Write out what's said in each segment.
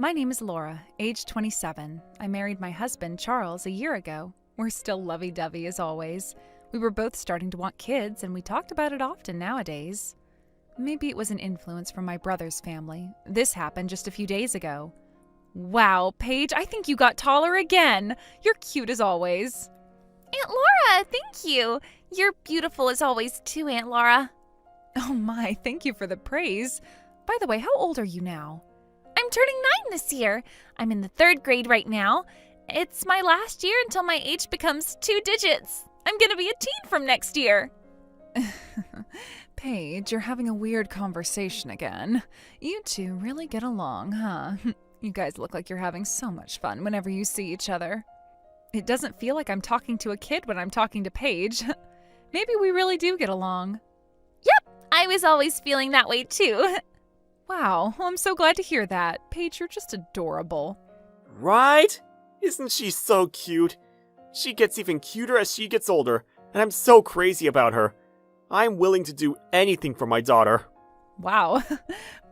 My name is Laura, age 27. I married my husband, Charles, a year ago. We're still lovey-dovey as always. We were both starting to want kids, and we talked about it often nowadays. Maybe it was an influence from my brother's family. This happened just a few days ago. Wow, Paige, I think you got taller again. You're cute as always. Aunt Laura, thank you. You're beautiful as always too, Aunt Laura. Oh my, thank you for the praise. By the way, how old are you now? I'm turning 9 this year. I'm in the 3rd grade right now. It's my last year until my age becomes 2 digits. I'm gonna be a teen from next year. Paige, you're having a weird conversation again. You two really get along, huh? You guys look like you're having so much fun whenever you see each other. It doesn't feel like I'm talking to a kid when I'm talking to Paige. Maybe we really do get along. Yep, I was always feeling that way too. Wow, well, I'm so glad to hear that. Paige, you're just adorable. Right? Isn't she so cute? She gets even cuter as she gets older, and I'm so crazy about her. I'm willing to do anything for my daughter. Wow.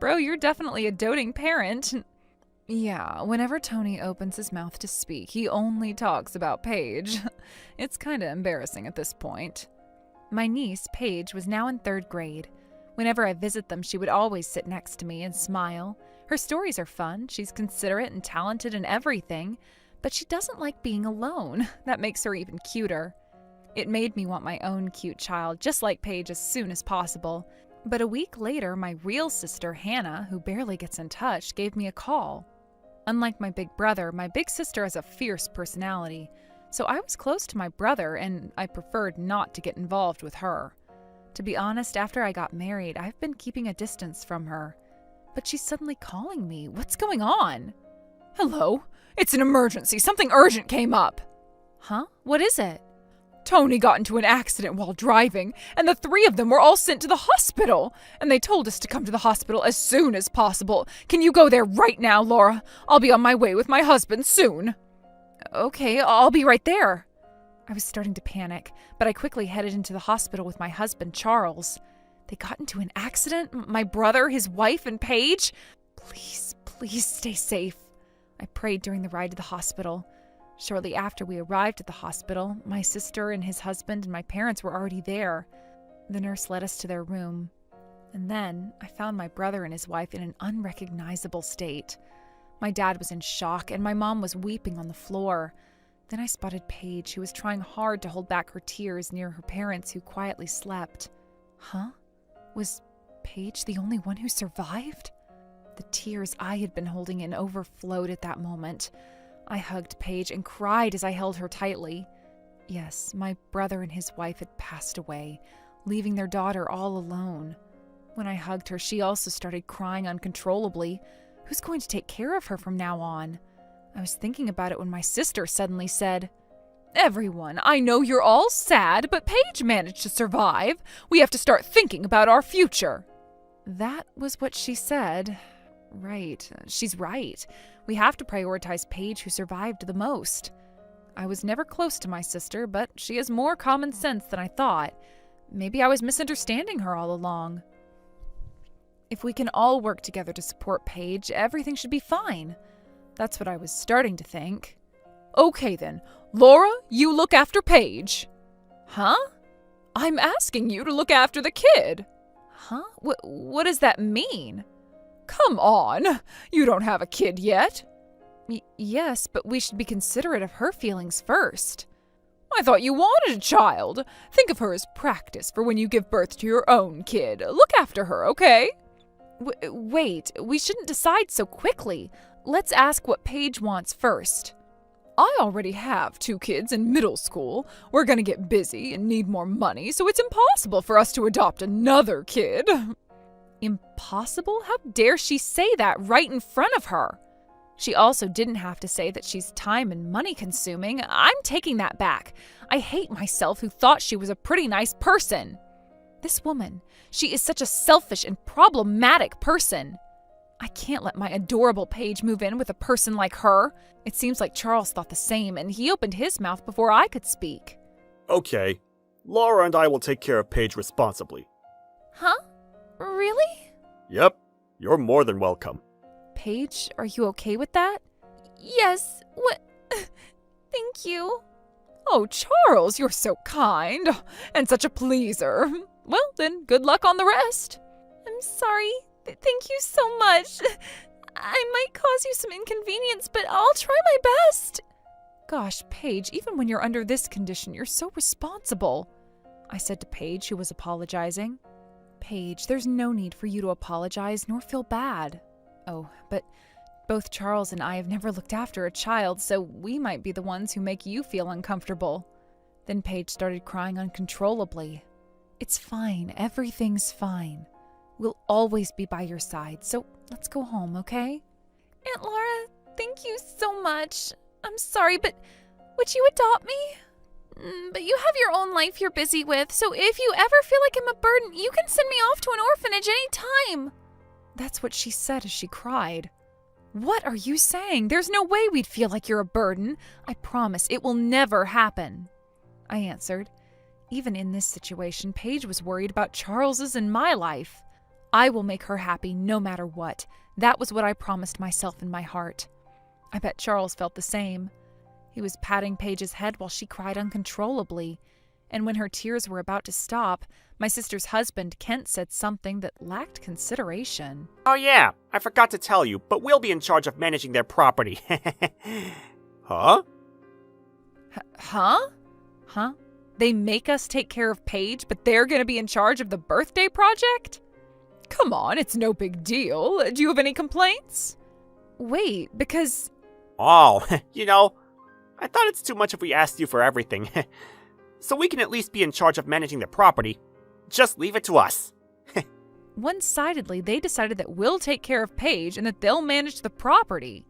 Bro, you're definitely a doting parent. Yeah, whenever Tony opens his mouth to speak, he only talks about Paige. It's kinda embarrassing at this point. My niece, Paige, was now in 3rd grade. Whenever I visit them, she would always sit next to me and smile. Her stories are fun, she's considerate and talented in everything, but she doesn't like being alone. That makes her even cuter. It made me want my own cute child, just like Paige, as soon as possible. But a week later, my real sister, Hannah, who barely gets in touch, gave me a call. Unlike my big brother, my big sister has a fierce personality, so I was close to my brother and I preferred not to get involved with her. To be honest, after I got married, I've been keeping a distance from her. But she's suddenly calling me. What's going on? Hello? It's an emergency. Something urgent came up. Huh? What is it? Tony got into an accident while driving, and the 3 of them were all sent to the hospital. And they told us to come to the hospital as soon as possible. Can you go there right now, Laura? I'll be on my way with my husband soon. Okay, I'll be right there. I was starting to panic, but I quickly headed into the hospital with my husband, Charles. They got into an accident? My brother, his wife, and Paige? Please, please stay safe. I prayed during the ride to the hospital. Shortly after we arrived at the hospital, my sister and his husband and my parents were already there. The nurse led us to their room. And then I found my brother and his wife in an unrecognizable state. My dad was in shock, and my mom was weeping on the floor. Then I spotted Paige, who was trying hard to hold back her tears near her parents who quietly slept. Huh? Was Paige the only one who survived? The tears I had been holding in overflowed at that moment. I hugged Paige and cried as I held her tightly. Yes, my brother and his wife had passed away, leaving their daughter all alone. When I hugged her, she also started crying uncontrollably. Who's going to take care of her from now on? I was thinking about it when my sister suddenly said, "Everyone, I know you're all sad, but Paige managed to survive. We have to start thinking about our future." That was what she said. Right, she's right. We have to prioritize Paige, who survived the most. I was never close to my sister, but she has more common sense than I thought. Maybe I was misunderstanding her all along. If we can all work together to support Paige, everything should be fine. That's what I was starting to think. Okay then, Laura, you look after Paige. Huh? I'm asking you to look after the kid. Huh? What does that mean? Come on, you don't have a kid yet. Yes, but we should be considerate of her feelings first. I thought you wanted a child. Think of her as practice for when you give birth to your own kid. Look after her, okay? Wait, we shouldn't decide so quickly. Let's ask what Paige wants first. I already have 2 kids in middle school. We're gonna get busy and need more money, so it's impossible for us to adopt another kid. Impossible? How dare she say that right in front of her? She also didn't have to say that she's time and money consuming. I'm taking that back. I hate myself who thought she was a pretty nice person. This woman, she is such a selfish and problematic person. I can't let my adorable Paige move in with a person like her. It seems like Charles thought the same, and he opened his mouth before I could speak. Okay, Laura and I will take care of Paige responsibly. Huh? Really? Yep, you're more than welcome. Paige, are you okay with that? Yes, what? Thank you. Oh, Charles, you're so kind and such a pleaser. Well, then, good luck on the rest. I'm sorry. Thank you so much. I might cause you some inconvenience, but I'll try my best. Gosh, Paige, even when you're under this condition, you're so responsible, I said to Paige, who was apologizing. Paige, there's no need for you to apologize nor feel bad. Oh, but both Charles and I have never looked after a child, so we might be the ones who make you feel uncomfortable. Then Paige started crying uncontrollably. It's fine. Everything's fine. We'll always be by your side, so let's go home, okay? Aunt Laura, thank you so much. I'm sorry, but would you adopt me? But you have your own life you're busy with, so if you ever feel like I'm a burden, you can send me off to an orphanage any time. That's what she said as she cried. What are you saying? There's no way we'd feel like you're a burden. I promise it will never happen, I answered. Even in this situation, Paige was worried about Charles's and my life. I will make her happy no matter what. That was what I promised myself in my heart. I bet Charles felt the same. He was patting Paige's head while she cried uncontrollably. And when her tears were about to stop, my sister's husband, Kent, said something that lacked consideration. Oh yeah, I forgot to tell you, but we'll be in charge of managing their property. Huh? Huh? They make us take care of Paige, but they're going to be in charge of the birthday project? Come on, it's no big deal. Do you have any complaints? Wait, because... Oh, I thought it's too much if we asked you for everything. So we can at least be in charge of managing the property. Just leave it to us. One-sidedly, they decided that we'll take care of Paige and that they'll manage the property.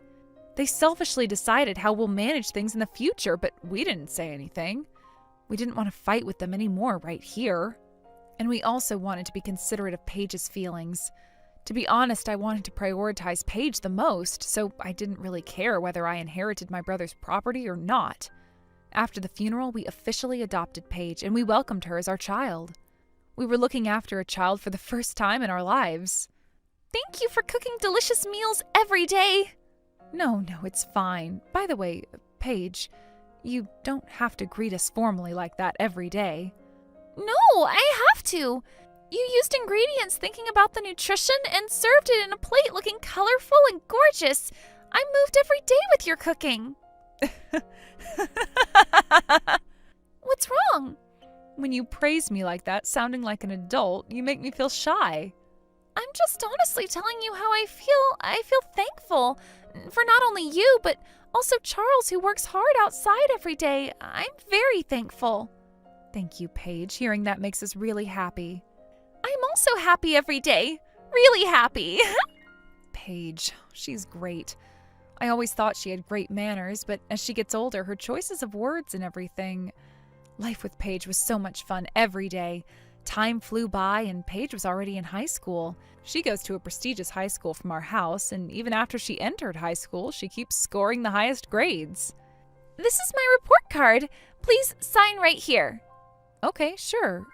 They selfishly decided how we'll manage things in the future, but we didn't say anything. We didn't want to fight with them anymore right here. And we also wanted to be considerate of Paige's feelings. To be honest, I wanted to prioritize Paige the most, so I didn't really care whether I inherited my brother's property or not. After the funeral, we officially adopted Paige, and we welcomed her as our child. We were looking after a child for the first time in our lives. Thank you for cooking delicious meals every day. No, it's fine. By the way, Paige, you don't have to greet us formally like that every day. No, I have to. You used ingredients thinking about the nutrition and served it in a plate looking colorful and gorgeous. I moved every day with your cooking. What's wrong? When you praise me like that, sounding like an adult, you make me feel shy. I'm just honestly telling you how I feel. I feel thankful for not only you, but also Charles, who works hard outside every day. I'm very thankful. Thank you, Paige. Hearing that makes us really happy. I'm also happy every day. Really happy. Paige, she's great. I always thought she had great manners, but as she gets older, her choices of words and everything... Life with Paige was so much fun every day. Time flew by, and Paige was already in high school. She goes to a prestigious high school from our house, and even after she entered high school, she keeps scoring the highest grades. This is my report card. Please sign right here. Okay, sure.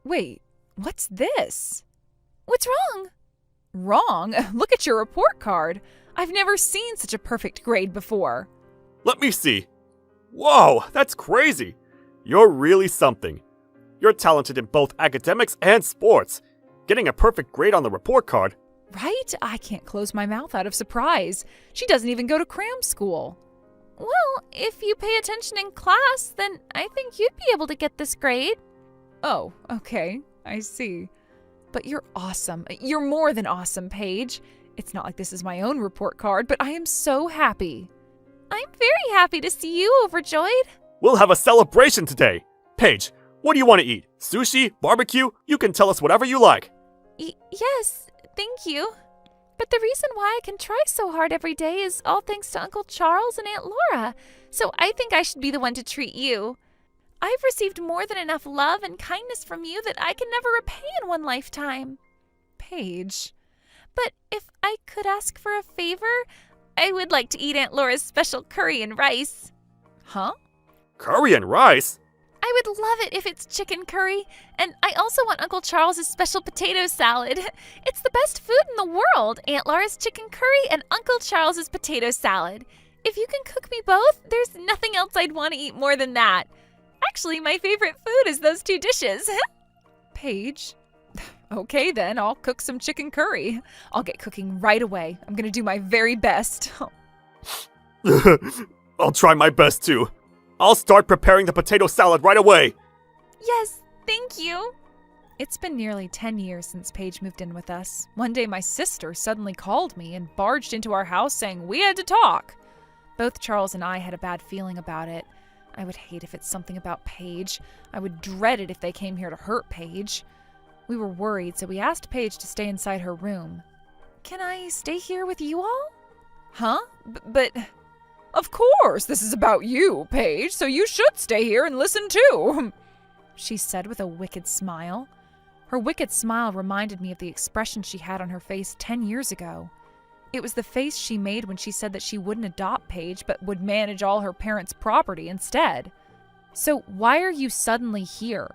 Wait, what's this? What's wrong? Wrong? Look at your report card. I've never seen such a perfect grade before. Let me see. Whoa, that's crazy. You're really something. You're talented in both academics and sports. Getting a perfect grade on the report card. Right? I can't close my mouth out of surprise. She doesn't even go to cram school. Well, if you pay attention in class, then I think you'd be able to get this grade. Oh, okay. I see. But you're awesome. You're more than awesome, Paige. It's not like this is my own report card, but I am so happy. I'm very happy to see you overjoyed. We'll have a celebration today. Paige, what do you want to eat? Sushi? Barbecue? You can tell us whatever you like. Yes, thank you. But the reason why I can try so hard every day is all thanks to Uncle Charles and Aunt Laura. So I think I should be the one to treat you. I've received more than enough love and kindness from you that I can never repay in one lifetime. Paige. But if I could ask for a favor, I would like to eat Aunt Laura's special curry and rice. Huh? Curry and rice? I would love it if it's chicken curry, and I also want Uncle Charles's special potato salad. It's the best food in the world, Aunt Laura's chicken curry and Uncle Charles's potato salad. If you can cook me both, there's nothing else I'd want to eat more than that. Actually, my favorite food is those two dishes. Paige, okay then, I'll cook some chicken curry. I'll get cooking right away. I'm gonna do my very best. I'll try my best too. I'll start preparing the potato salad right away. Yes, thank you. It's been nearly 10 years since Paige moved in with us. One day my sister suddenly called me and barged into our house saying we had to talk. Both Charles and I had a bad feeling about it. I would hate if it's something about Paige. I would dread it if they came here to hurt Paige. We were worried, so we asked Paige to stay inside her room. Can I stay here with you all? Huh? But... Of course, this is about you, Paige, so you should stay here and listen too, she said with a wicked smile. Her wicked smile reminded me of the expression she had on her face 10 years ago. It was the face she made when she said that she wouldn't adopt Paige but would manage all her parents' property instead. So why are you suddenly here?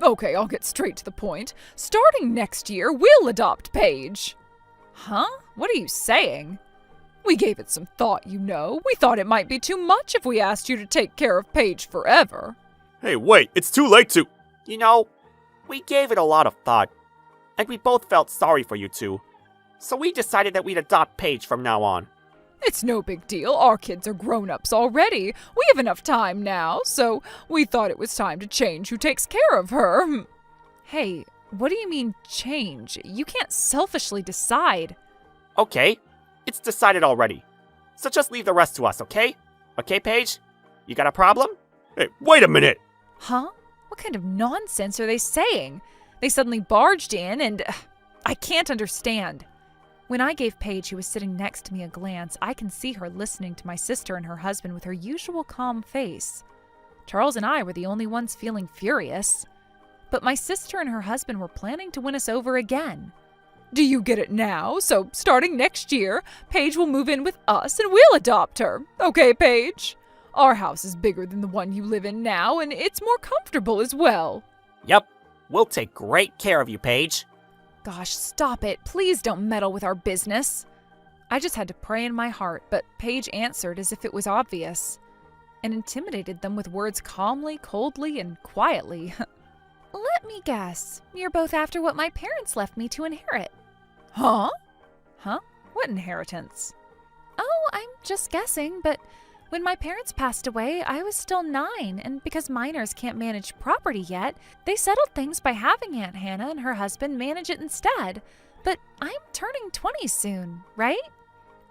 Okay, I'll get straight to the point. Starting next year, we'll adopt Paige. Huh? What are you saying? We gave it some thought, you know. We thought it might be too much if we asked you to take care of Paige forever. Hey, wait, it's too late to... You know, we gave it a lot of thought, and we both felt sorry for you two. So we decided that we'd adopt Paige from now on. It's no big deal. Our kids are grown-ups already. We have enough time now, so we thought it was time to change who takes care of her. Hey, what do you mean change? You can't selfishly decide. Okay, it's decided already. So just leave the rest to us, okay? Okay, Paige? You got a problem? Hey, wait a minute! Huh? What kind of nonsense are they saying? They suddenly barged in and... I can't understand. When I gave Paige, who was sitting next to me, a glance, I can see her listening to my sister and her husband with her usual calm face. Charles and I were the only ones feeling furious. But my sister and her husband were planning to win us over again. Do you get it now? So, starting next year, Paige will move in with us and we'll adopt her. Okay, Paige? Our house is bigger than the one you live in now, and it's more comfortable as well. Yep, we'll take great care of you, Paige. Gosh, stop it. Please don't meddle with our business. I just had to pray in my heart, but Paige answered as if it was obvious, and intimidated them with words calmly, coldly, and quietly. Let me guess. You're both after what my parents left me to inherit. Huh? Huh? What inheritance? Oh, I'm just guessing, but when my parents passed away, I was still 9, and because minors can't manage property yet, they settled things by having Aunt Hannah and her husband manage it instead. But I'm turning 20 soon, right?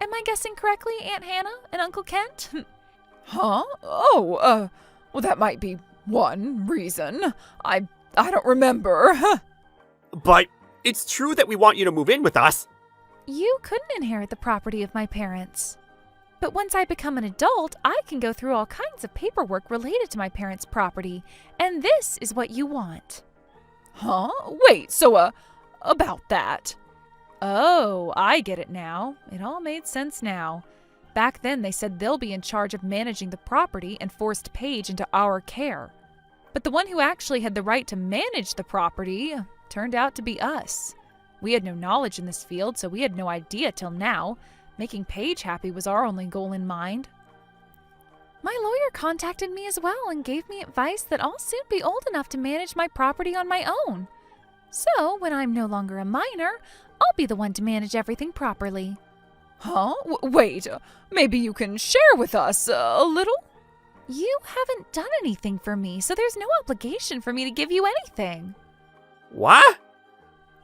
Am I guessing correctly, Aunt Hannah and Uncle Kent? Huh? Oh, well, that might be one reason. I don't remember. But it's true that we want you to move in with us. You couldn't inherit the property of my parents. But once I become an adult, I can go through all kinds of paperwork related to my parents' property, and this is what you want. Huh? Wait, so, about that. Oh, I get it now. It all made sense now. Back then, they said they'll be in charge of managing the property and forced Paige into our care. But the one who actually had the right to manage the property turned out to be us. We had no knowledge in this field, so we had no idea till now. Making Paige happy was our only goal in mind. My lawyer contacted me as well and gave me advice that I'll soon be old enough to manage my property on my own. So, when I'm no longer a minor, I'll be the one to manage everything properly. Huh? Wait, maybe you can share with us a little? You haven't done anything for me, so there's no obligation for me to give you anything. What?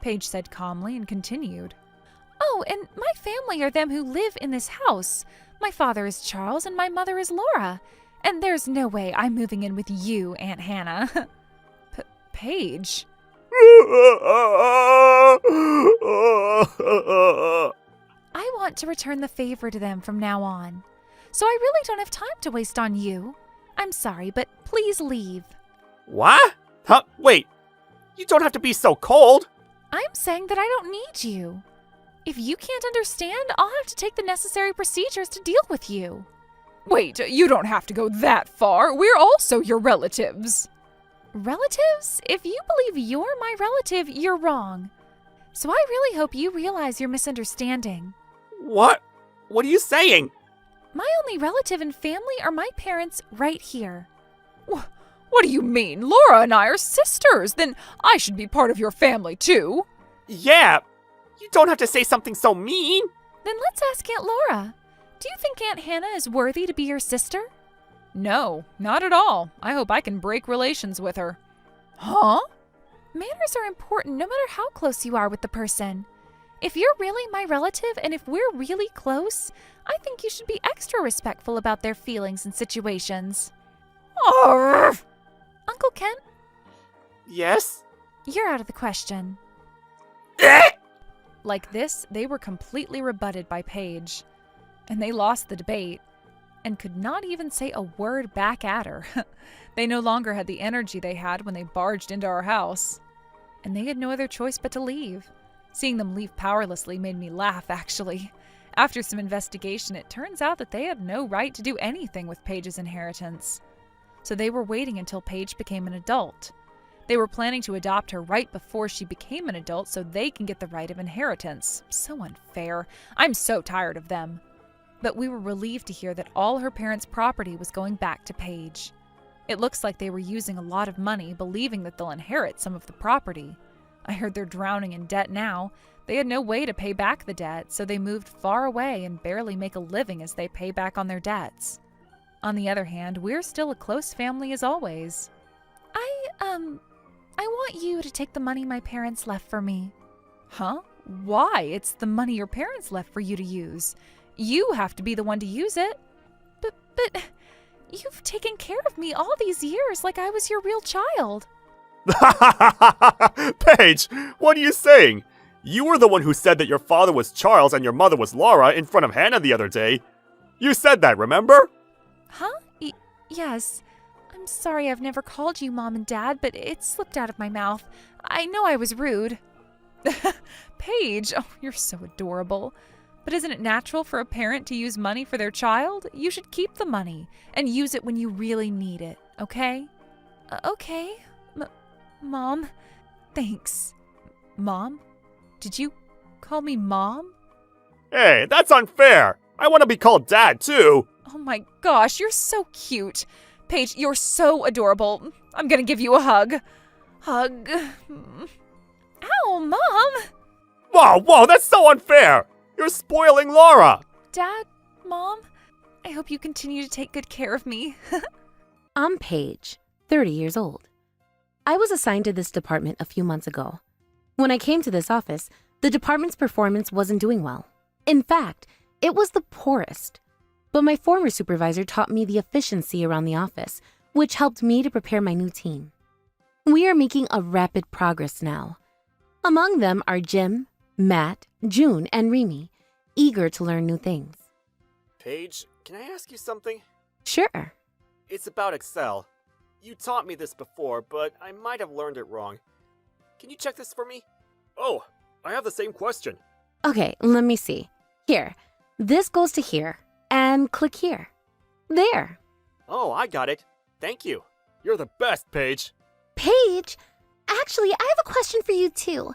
Paige said calmly and continued. Oh, and my family are them who live in this house. My father is Charles and my mother is Laura. And there's no way I'm moving in with you, Aunt Hannah. Paige? I want to return the favor to them from now on. So I really don't have time to waste on you. I'm sorry, but please leave. What? Huh? Wait. You don't have to be so cold. I'm saying that I don't need you. If you can't understand, I'll have to take the necessary procedures to deal with you. Wait, you don't have to go that far. We're also your relatives. Relatives? If you believe you're my relative, you're wrong. So I really hope you realize your misunderstanding. What? What are you saying? My only relative and family are my parents right here. What do you mean? Laura and I are sisters. Then I should be part of your family too. Yeah, you don't have to say something so mean. Then let's ask Aunt Laura. Do you think Aunt Hannah is worthy to be your sister? No, not at all. I hope I can break relations with her. Huh? Manners are important no matter how close you are with the person. If you're really my relative and if we're really close, I think you should be extra respectful about their feelings and situations. Arrgh. Uncle Kent, Yes? you're out of the question. Like this, they were completely rebutted by Paige, and they lost the debate and could not even say a word back at her. They no longer had the energy they had when they barged into our house, and they had no other choice but to leave. Seeing them leave powerlessly made me laugh, actually. After some investigation, it turns out that they had no right to do anything with Paige's inheritance. So they were waiting until Paige became an adult. They were planning to adopt her right before she became an adult so they can get the right of inheritance. So unfair. I'm so tired of them. But we were relieved to hear that all her parents' property was going back to Paige. It looks like they were using a lot of money, believing that they'll inherit some of the property. I heard they're drowning in debt now. They had no way to pay back the debt, so they moved far away and barely make a living as they pay back on their debts. On the other hand, we're still a close family as always. I want you to take the money my parents left for me. Huh? Why? It's the money your parents left for you to use. You have to be the one to use it. But you've taken care of me all these years like I was your real child. Paige, what are you saying? You were the one who said that your father was Charles and your mother was Laura in front of Hannah the other day. You said that, remember? Huh? Yes. I'm sorry I've never called you Mom and Dad, but it slipped out of my mouth. I know I was rude. Paige, oh, you're so adorable. But isn't it natural for a parent to use money for their child? You should keep the money and use it when you really need it, okay? Okay. Mom. Thanks. Mom? Did you call me Mom? Hey, that's unfair. I want to be called Dad, too. Oh my gosh, you're so cute. Paige, you're so adorable. I'm gonna give you a hug. Hug. Ow, Mom! Whoa, that's so unfair. You're spoiling Laura. Dad, Mom, I hope you continue to take good care of me. I'm Paige, 30 years old. I was assigned to this department a few months ago. When I came to this office, the department's performance wasn't doing well. In fact, it was the poorest. But my former supervisor taught me the efficiency around the office, which helped me to prepare my new team. We are making a rapid progress now. Among them are Jim, Matt, June, and Remy, eager to learn new things. Paige, can I ask you something? Sure. It's about Excel. You taught me this before, but I might have learned it wrong. Can you check this for me? Oh, I have the same question. Okay, let me see. Here, this goes to here, and click here. There. Oh, I got it. Thank you. You're the best, Paige. Paige, actually, I have a question for you too.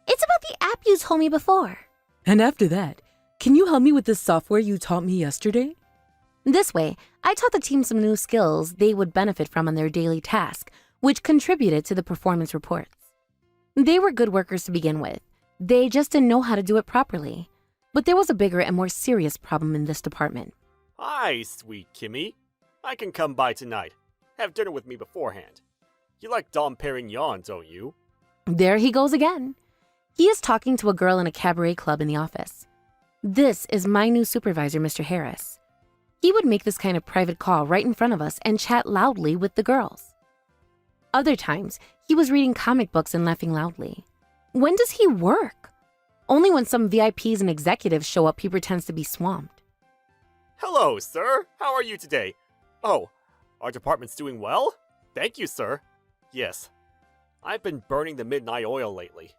It's about the app you told me before. And after that, can you help me with the software you taught me yesterday? This way, I taught the team some new skills they would benefit from on their daily task, which contributed to the performance reports. They were good workers to begin with. They just didn't know how to do it properly. But there was a bigger and more serious problem in this department. Hi, sweet Kimmy. I can come by tonight. Have dinner with me beforehand. You like Dom Perignon, don't you? There he goes again. He is talking to a girl in a cabaret club in the office. This is my new supervisor, Mr. Harris. He would make this kind of private call right in front of us and chat loudly with the girls. Other times, he was reading comic books and laughing loudly. When does he work? Only when some VIPs and executives show up, he pretends to be swamped. Hello, sir. How are you today? Oh, our department's doing well? Thank you, sir. Yes. I've been burning the midnight oil lately.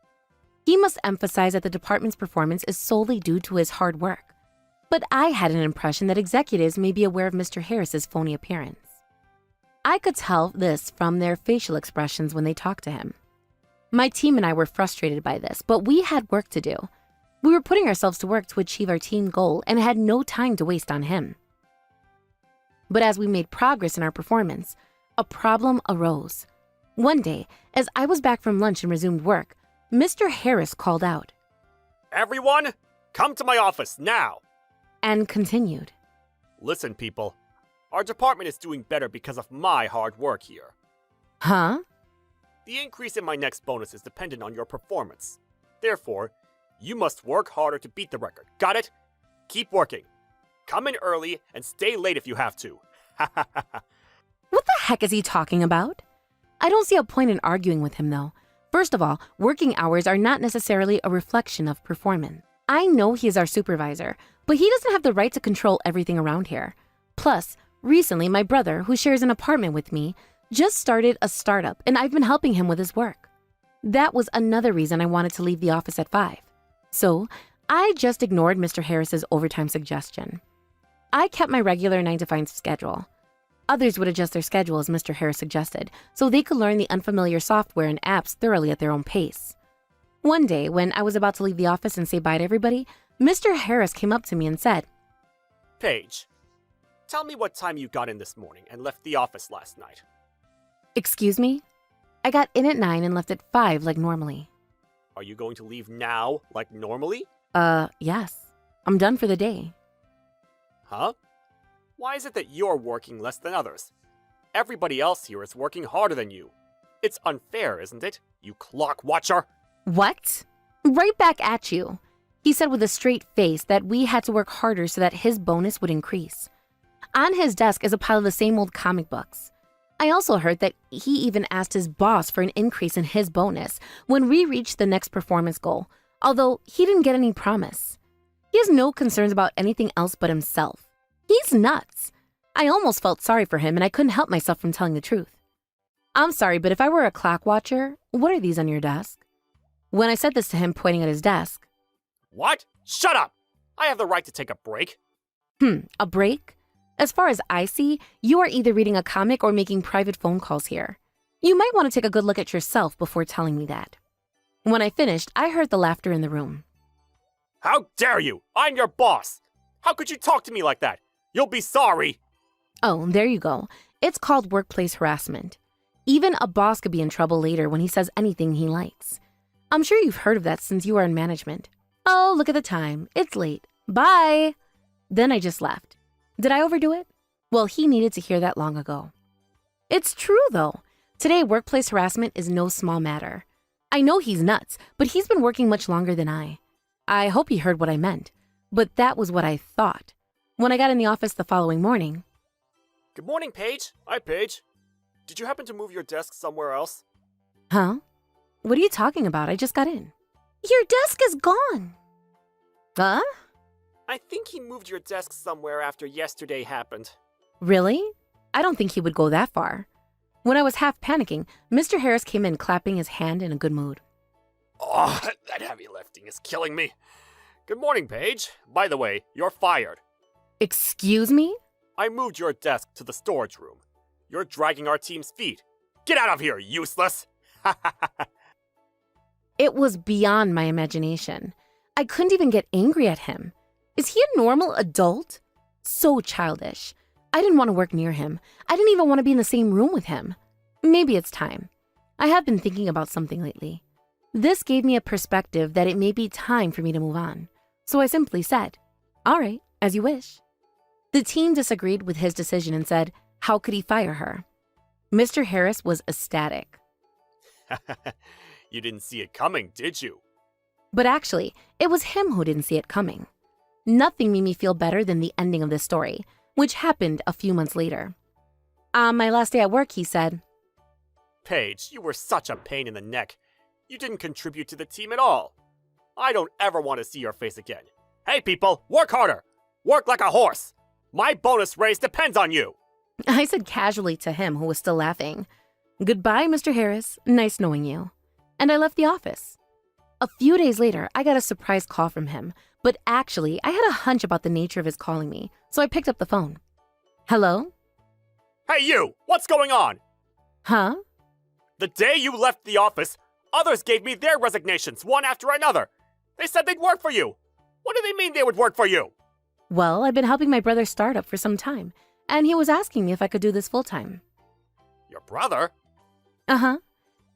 He must emphasize that the department's performance is solely due to his hard work. But I had an impression that executives may be aware of Mr. Harris's phony appearance. I could tell this from their facial expressions when they talked to him. My team and I were frustrated by this, but we had work to do. We were putting ourselves to work to achieve our team goal and had no time to waste on him. But as we made progress in our performance, a problem arose. One day, as I was back from lunch and resumed work, Mr. Harris called out Everyone, come to my office now! and continued. Listen, people. Our department is doing better because of my hard work here. Huh? The increase in my next bonus is dependent on your performance. Therefore, you must work harder to beat the record. Got it? Keep working. Come in early and stay late if you have to. What the heck is he talking about? I don't see a point in arguing with him, though. First of all, working hours are not necessarily a reflection of performance. I know he is our supervisor, but he doesn't have the right to control everything around here. Plus, recently my brother, who shares an apartment with me, just started a startup and I've been helping him with his work. That was another reason I wanted to leave the office at 5. So, I just ignored Mr. Harris's overtime suggestion. I kept my regular 9-to-5 schedule. Others would adjust their schedule as Mr. Harris suggested, so they could learn the unfamiliar software and apps thoroughly at their own pace. One day, when I was about to leave the office and say bye to everybody, Mr. Harris came up to me and said, Paige, tell me what time you got in this morning and left the office last night. "Excuse me? I got in at 9 and left at 5 like normally." Are you going to leave now, like normally? Yes. I'm done for the day." Huh? Why is it that you're working less than others? Everybody else here is working harder than you. It's unfair, isn't it, you clock watcher? "What?" "Right back at you." He said with a straight face that we had to work harder so that his bonus would increase. On his desk is a pile of the same old comic books. I also heard that he even asked his boss for an increase in his bonus when we reached the next performance goal, although he didn't get any promise. He has no concerns about anything else but himself. He's nuts. I almost felt sorry for him and I couldn't help myself from telling the truth. "I'm sorry, but if I were a clock watcher, what are these on your desk?" When I said this to him pointing at his desk, What? Shut up! I have the right to take a break. A break? As far as I see, you are either reading a comic or making private phone calls here. You might want to take a good look at yourself before telling me that. When I finished, I heard the laughter in the room. How dare you! I'm your boss! How could you talk to me like that? You'll be sorry! Oh, there you go. It's called workplace harassment. Even a boss could be in trouble later when he says anything he likes. I'm sure you've heard of that since you are in management. Oh, look at the time. It's late. Bye. Then I just left. Did I overdo it? Well, he needed to hear that long ago. It's true, though. Today, workplace harassment is no small matter. I know he's nuts, but he's been working much longer than I. I hope he heard what I meant, but that was what I thought. When I got in the office the following morning, Good morning, Paige. Hi, Paige. Did you happen to move your desk somewhere else? "Huh? What are you talking about? I just got in." Your desk is gone. Huh? I think he moved your desk somewhere after yesterday happened. Really? I don't think he would go that far. When I was half panicking, Mr. Harris came in clapping his hand in a good mood. Oh, that heavy lifting is killing me. Good morning, Paige. By the way, you're fired. "Excuse me?" I moved your desk to the storage room. You're dragging our team's feet. Get out of here, useless! It was beyond my imagination. I couldn't even get angry at him. Is he a normal adult? So childish. I didn't want to work near him. I didn't even want to be in the same room with him. Maybe it's time. I have been thinking about something lately. This gave me a perspective that it may be time for me to move on. So I simply said, "All right, as you wish." The team disagreed with his decision and said, how could he fire her? Mr. Harris was ecstatic. You didn't see it coming, did you? But actually, it was him who didn't see it coming. Nothing made me feel better than the ending of this story, which happened a few months later. On my last day at work, he said, Paige, you were such a pain in the neck. You didn't contribute to the team at all. I don't ever want to see your face again. Hey people, work harder! Work like a horse! My bonus raise depends on you! I said casually to him, who was still laughing, "Goodbye, Mr. Harris. Nice knowing you." And I left the office. A few days later, I got a surprise call from him, but actually, I had a hunch about the nature of his calling me, so I picked up the phone. "Hello?" Hey you, what's going on? Huh? The day you left the office, others gave me their resignations, one after another. They said they'd work for you. What do they mean they would work for you? Well, I've been helping my brother's startup for some time, and he was asking me if I could do this full-time. Your brother? Uh-huh.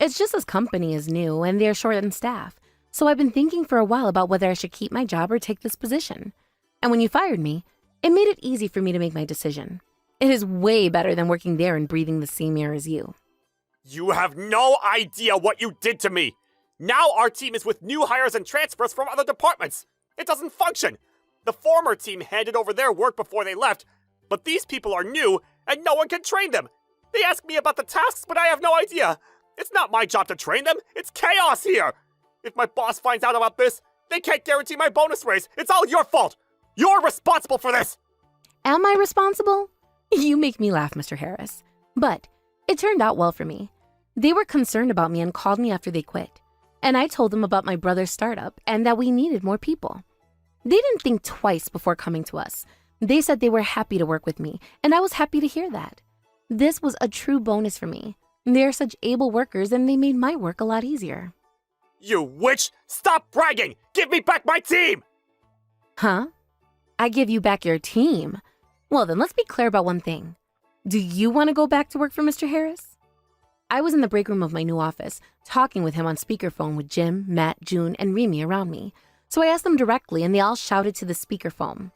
It's just his company is new, and they're short on staff, so I've been thinking for a while about whether I should keep my job or take this position. And when you fired me, it made it easy for me to make my decision. It is way better than working there and breathing the same air as you. You have no idea what you did to me. Now our team is with new hires and transfers from other departments. It doesn't function. The former team handed over their work before they left, but these people are new and no one can train them. They ask me about the tasks, but I have no idea. It's not my job to train them. It's chaos here. If my boss finds out about this, they can't guarantee my bonus raise. It's all your fault. You're responsible for this. Am I responsible? You make me laugh, Mr. Harris. But it turned out well for me. They were concerned about me and called me after they quit. And I told them about my brother's startup and that we needed more people. They didn't think twice before coming to us. They said they were happy to work with me, and I was happy to hear that. This was a true bonus for me. They're such able workers, and they made my work a lot easier. You witch! Stop bragging! Give me back my team! Huh? I give you back your team? Well, then let's be clear about one thing. Do you want to go back to work for Mr. Harris? I was in the break room of my new office, talking with him on speakerphone with Jim, Matt, June, and Remy around me. So I asked them directly, and they all shouted to the speakerphone.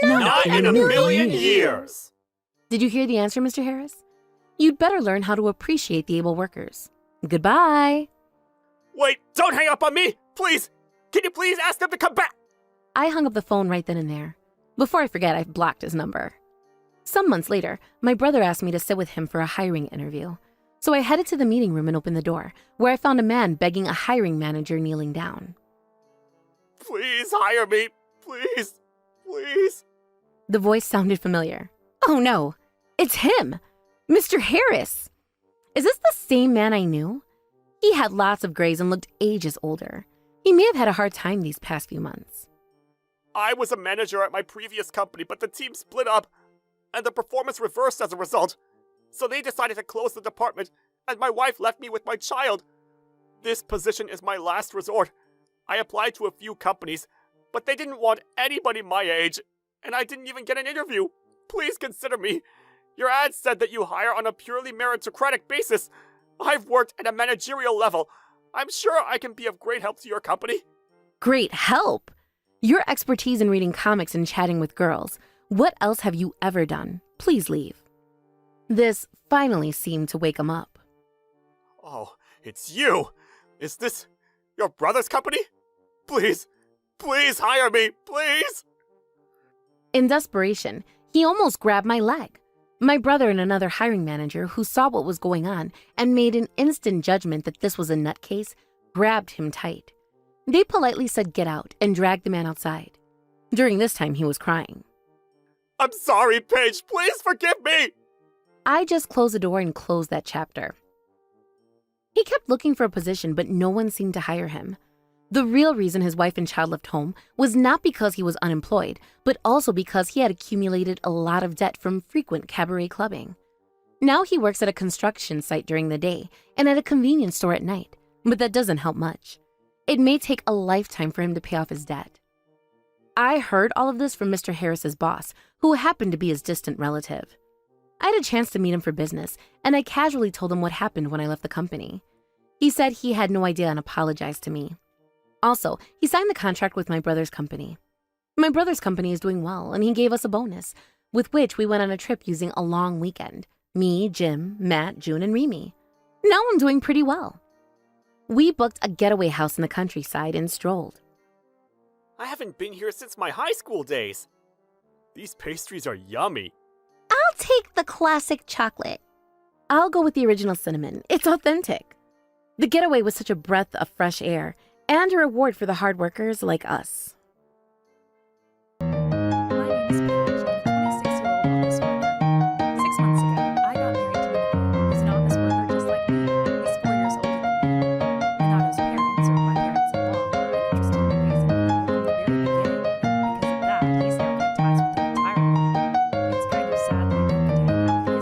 Not in a million years! Did you hear the answer, Mr. Harris? You'd better learn how to appreciate the able workers. Goodbye. Wait, don't hang up on me! Please! Can you please ask them to come back? I hung up the phone right then and there. Before I forget, I've blocked his number. Some months later, my brother asked me to sit with him for a hiring interview. So I headed to the meeting room and opened the door, where I found a man begging a hiring manager kneeling down. Please hire me! Please! Please! The voice sounded familiar. Oh no, it's him! Mr. Harris! Is this the same man I knew? He had lots of grays and looked ages older. He may have had a hard time these past few months. I was a manager at my previous company, but the team split up, and the performance reversed as a result. So they decided to close the department, and my wife left me with my child. This position is my last resort. I applied to a few companies, but they didn't want anybody my age, and I didn't even get an interview. Please consider me. Your ad said that you hire on a purely meritocratic basis. I've worked at a managerial level. I'm sure I can be of great help to your company. Great help! Your expertise in reading comics and chatting with girls. What else have you ever done? Please leave. This finally seemed to wake him up. Oh, it's you! Is this your brother's company? Please, please hire me, please! In desperation, he almost grabbed my leg. My brother and another hiring manager who saw what was going on and made an instant judgment that this was a nutcase, grabbed him tight. They politely said get out and dragged the man outside. During this time, he was crying. I'm sorry, Paige, please forgive me! I just closed the door and closed that chapter. He kept looking for a position, but no one seemed to hire him. The real reason his wife and child left home was not because he was unemployed, but also because he had accumulated a lot of debt from frequent cabaret clubbing. Now he works at a construction site during the day and at a convenience store at night, but that doesn't help much. It may take a lifetime for him to pay off his debt. I heard all of this from Mr. Harris's boss, who happened to be his distant relative. I had a chance to meet him for business, and I casually told him what happened when I left the company. He said he had no idea and apologized to me. Also, he signed the contract with my brother's company. My brother's company is doing well, and he gave us a bonus, with which we went on a trip using a long weekend. Me, Jim, Matt, June, and Remy. Now I'm doing pretty well. We booked a getaway house in the countryside and strolled. I haven't been here since my high school days. These pastries are yummy. I'll take the classic chocolate. I'll go with the original cinnamon. It's authentic. The getaway was such a breath of fresh air and a reward for the hard workers like us. My name is Paige. I'm a 26-year-old office worker. 6 months ago, I got married to Matthew, who's an office worker just like me. He's 4 years older than me. I thought his parents, or my parents-in-law, were interested in raising him from the very beginning, and because of that, he's now cut ties with them entirely. It's kind of sad that I don't get to hang out with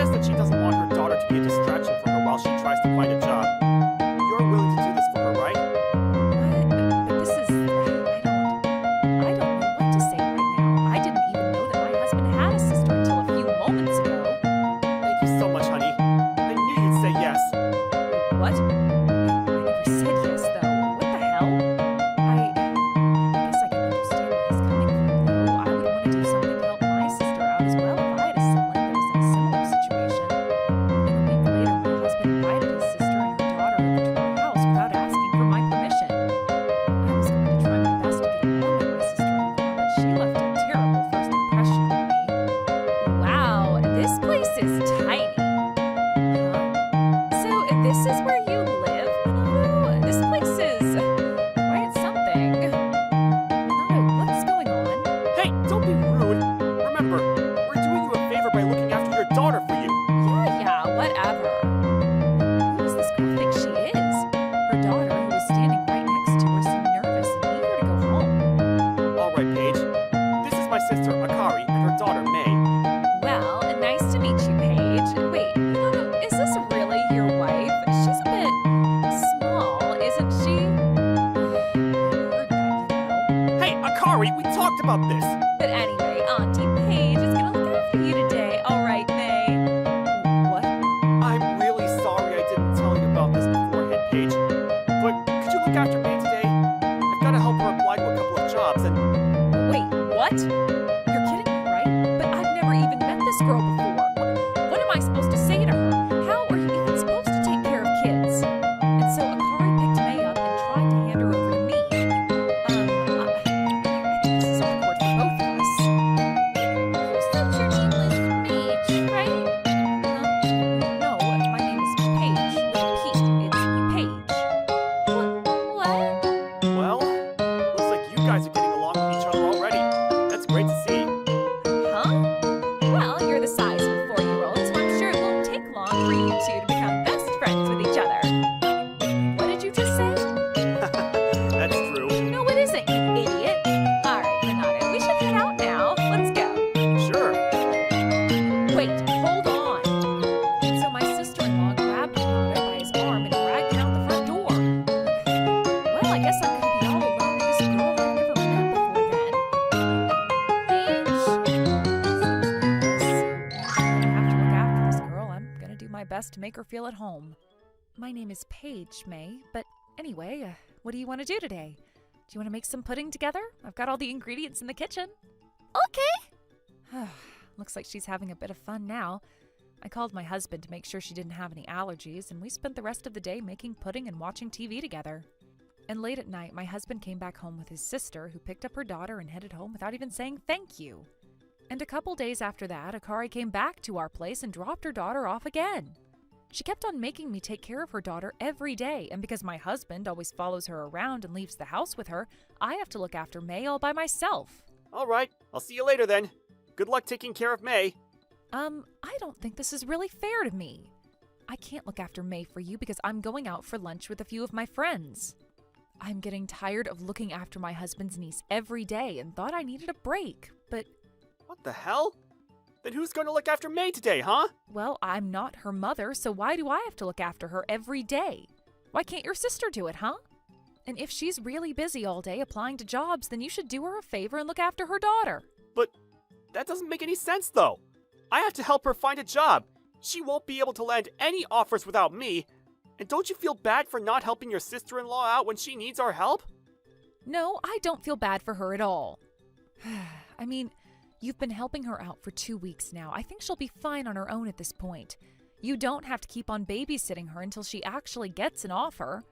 says that she doesn't want her daughter to be a distraction for her while she tries to find a job. You're willing to do this for her, right? What? But this is... I don't know what to say right now. I didn't even know that my husband had a sister until a few moments ago. Thank you so much, honey. I knew you'd say yes. What? I never said yes, though. What the hell? I guess I can understand where he's coming from, though. I would want to do something to help my sister out as well if I had a sibling that was in a similar situation. And a week later, my husband invited his sister and her daughter over to our house without asking for my permission. I was going to try my best to get along with my sister-in-law, but she left a terrible first impression on me. Wow, this place is tiny. So this is where you live, Minato? This place is quite something. Minato, what's going on? Hey, don't be rude. Remember, we're doing you a favor by looking after your daughter for you. Yeah, whatever. Who does this girl think she is? Her daughter, who was standing right next to her, seemed nervous and eager to go home. All right, Paige. This is my sister, Akari, and her daughter, May. Well, nice to meet you, Paige. Wait, Minato, is this really your wife? She's a bit small, isn't she? Heard that, you know. Hey, Akari, we talked about this. But anyway, Auntie Paige is gonna look after you today. All right, May. What? I'm really sorry I didn't tell you about this beforehand, Paige. But could you look after May today? I've got to help her apply to a couple of jobs, and Wait, what? You're kidding me, right? But I've never even met this girl before. What am I supposed to say to her? How are you even supposed to take care of kids? And so Akari picked May up and tried to hand her over to me. I think this is awkward for both of us. You said your name was Paige, right? No, my name is Paige with a P. It's Paige. What? well, looks like you guys are getting along with each other already. That's great to see. Huh? Well, you're the size of a 4-year-old, so I'm sure it won't take long for you two to become best friends with each other. What did you just say? That's true. No, it isn't, you idiot. All right, Minato, we should head out now. Let's go. Sure. Wait, hold on. So my sister-in-law grabbed Minato by his arm and dragged him out the front door. Well, I guess I'm gonna be all alone with this girl I've never met before then. Paige? I'm gonna have to look after this girl. I'm gonna do my best to make her feel at home. My name is Paige, May, but anyway, what do you want to do today? Do you want to make some pudding together? I've got all the ingredients in the kitchen. Okay. Looks like she's having a bit of fun now. I called my husband to make sure she didn't have any allergies, and we spent the rest of the day making pudding and watching TV together. And late at night, my husband came back home with his sister, who picked up her daughter and headed home without even saying thank you. And a couple days after that, Akari came back to our place and dropped her daughter off again. She kept on making me take care of her daughter every day, and because my husband always follows her around and leaves the house with her, I have to look after May all by myself. All right. I'll see you later then. Good luck taking care of May. I don't think this is really fair to me. I can't look after May for you because I'm going out for lunch with a few of my friends. I'm getting tired of looking after my husband's niece every day and thought I needed a break, but, What the hell? Then who's going to look after May today, huh? well, I'm not her mother, so why do I have to look after her every day? Why can't your sister do it, huh? And if she's really busy all day applying to jobs, then you should do her a favor and look after her daughter. But that doesn't make any sense, though. I have to help her find a job. She won't be able to land any offers without me. And don't you feel bad for not helping your sister-in-law out when she needs our help? No, I don't feel bad for her at all. I mean, you've been helping her out for 2 weeks now. I think she'll be fine on her own at this point. You don't have to keep on babysitting her until she actually gets an offer.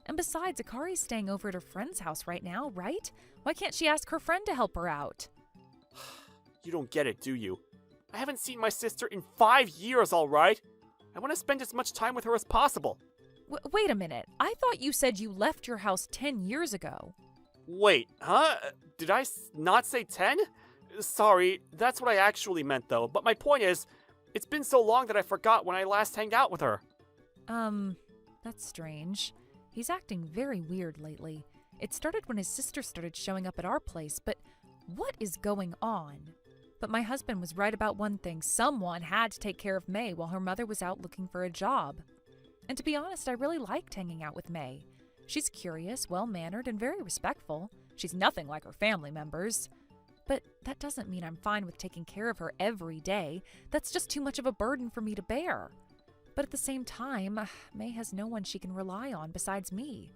And besides, Akari's staying over at her friend's house right now, right? Why can't she ask her friend to help her out? You don't get it, do you? I haven't seen my sister in 5 years, all right? I want to spend as much time with her as possible. Wait a minute. I thought you said you left your house 10 years ago. Wait, huh? Did I not say 10? Sorry, that's what I actually meant, though. But my point is, it's been so long that I forgot when I last hanged out with her. That's strange. He's acting very weird lately. It started when his sister started showing up at our place, but what is going on? But my husband was right about one thing. Someone had to take care of May while her mother was out looking for a job. And to be honest, I really liked hanging out with May. She's curious, well-mannered, and very respectful. She's nothing like her family members. But that doesn't mean I'm fine with taking care of her every day. That's just too much of a burden for me to bear. But at the same time, May has no one she can rely on besides me.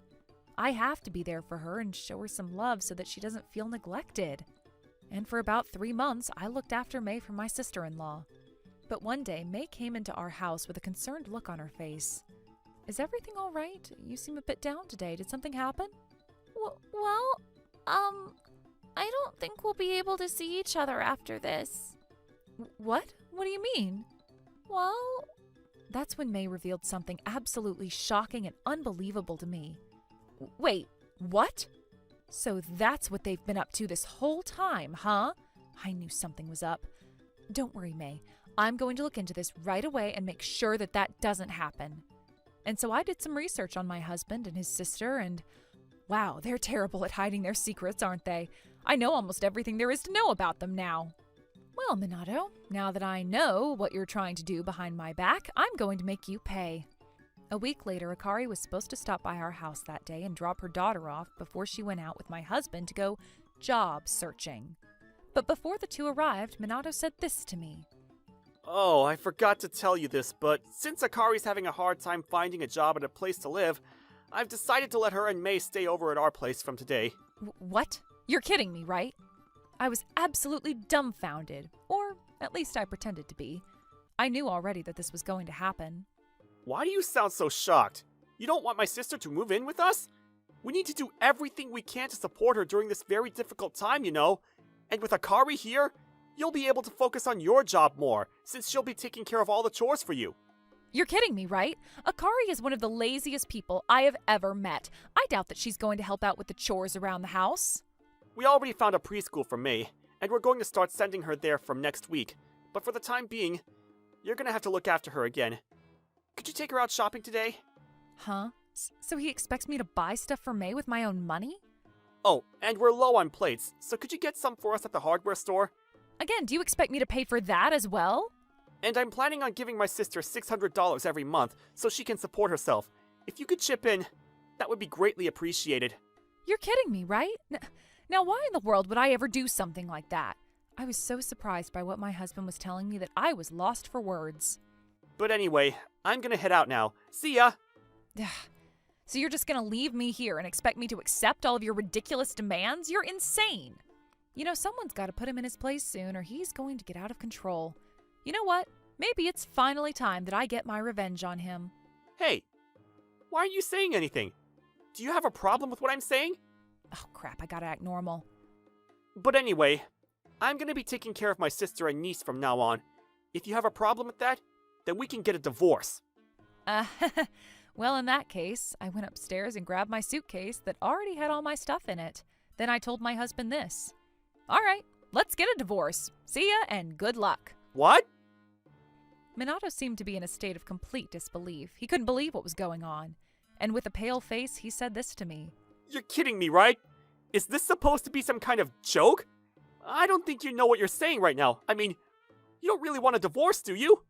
I have to be there for her and show her some love so that she doesn't feel neglected. And for about 3 months, I looked after May for my sister-in-law. But one day, May came into our house with a concerned look on her face. Is everything all right? You seem a bit down today. Did something happen? Well, I don't think we'll be able to see each other after this. What? What do you mean? Well, That's when May revealed something absolutely shocking and unbelievable to me. Wait, what? So that's what they've been up to this whole time, huh? I knew something was up. Don't worry, May. I'm going to look into this right away and make sure that that doesn't happen. And so I did some research on my husband and his sister, and wow, they're terrible at hiding their secrets, aren't they? I know almost everything there is to know about them now. Well, Minato, now that I know what you're trying to do behind my back, I'm going to make you pay. A week later, Akari was supposed to stop by our house that day and drop her daughter off before she went out with my husband to go job searching. But before the two arrived, Minato said this to me. Oh, I forgot to tell you this, but since Akari's having a hard time finding a job and a place to live, I've decided to let her and May stay over at our place from today. What? You're kidding me, right? I was absolutely dumbfounded, or at least I pretended to be. I knew already that this was going to happen. Why do you sound so shocked? You don't want my sister to move in with us? We need to do everything we can to support her during this very difficult time, you know. And with Akari here, you'll be able to focus on your job more, since she'll be taking care of all the chores for you. You're kidding me, right? Akari is one of the laziest people I have ever met. I doubt that she's going to help out with the chores around the house. We already found a preschool for May, and we're going to start sending her there from next week. But for the time being, you're gonna have to look after her again. Could you take her out shopping today? Huh? So he expects me to buy stuff for May with my own money? Oh, and we're low on plates, so could you get some for us at the hardware store? Again, do you expect me to pay for that as well? And I'm planning on giving my sister $600 every month so she can support herself. If you could chip in, that would be greatly appreciated. You're kidding me, right? Now, why in the world would I ever do something like that? I was so surprised by what my husband was telling me that I was lost for words. But anyway, I'm gonna head out now. See ya! So you're just gonna leave me here and expect me to accept all of your ridiculous demands? You're insane! You know, someone's gotta put him in his place soon or he's going to get out of control. You know what? Maybe it's finally time that I get my revenge on him. Hey, why aren't you saying anything? Do you have a problem with what I'm saying? Oh crap, I gotta act normal. But anyway, I'm gonna be taking care of my sister and niece from now on. If you have a problem with that, then we can get a divorce. Well, in that case, I went upstairs and grabbed my suitcase that already had all my stuff in it. Then I told my husband this. All right, let's get a divorce. See ya and good luck. What? Minato seemed to be in a state of complete disbelief. He couldn't believe what was going on. And with a pale face, he said this to me. You're kidding me, right? Is this supposed to be some kind of joke? I don't think you know what you're saying right now. I mean, you don't really want a divorce, do you?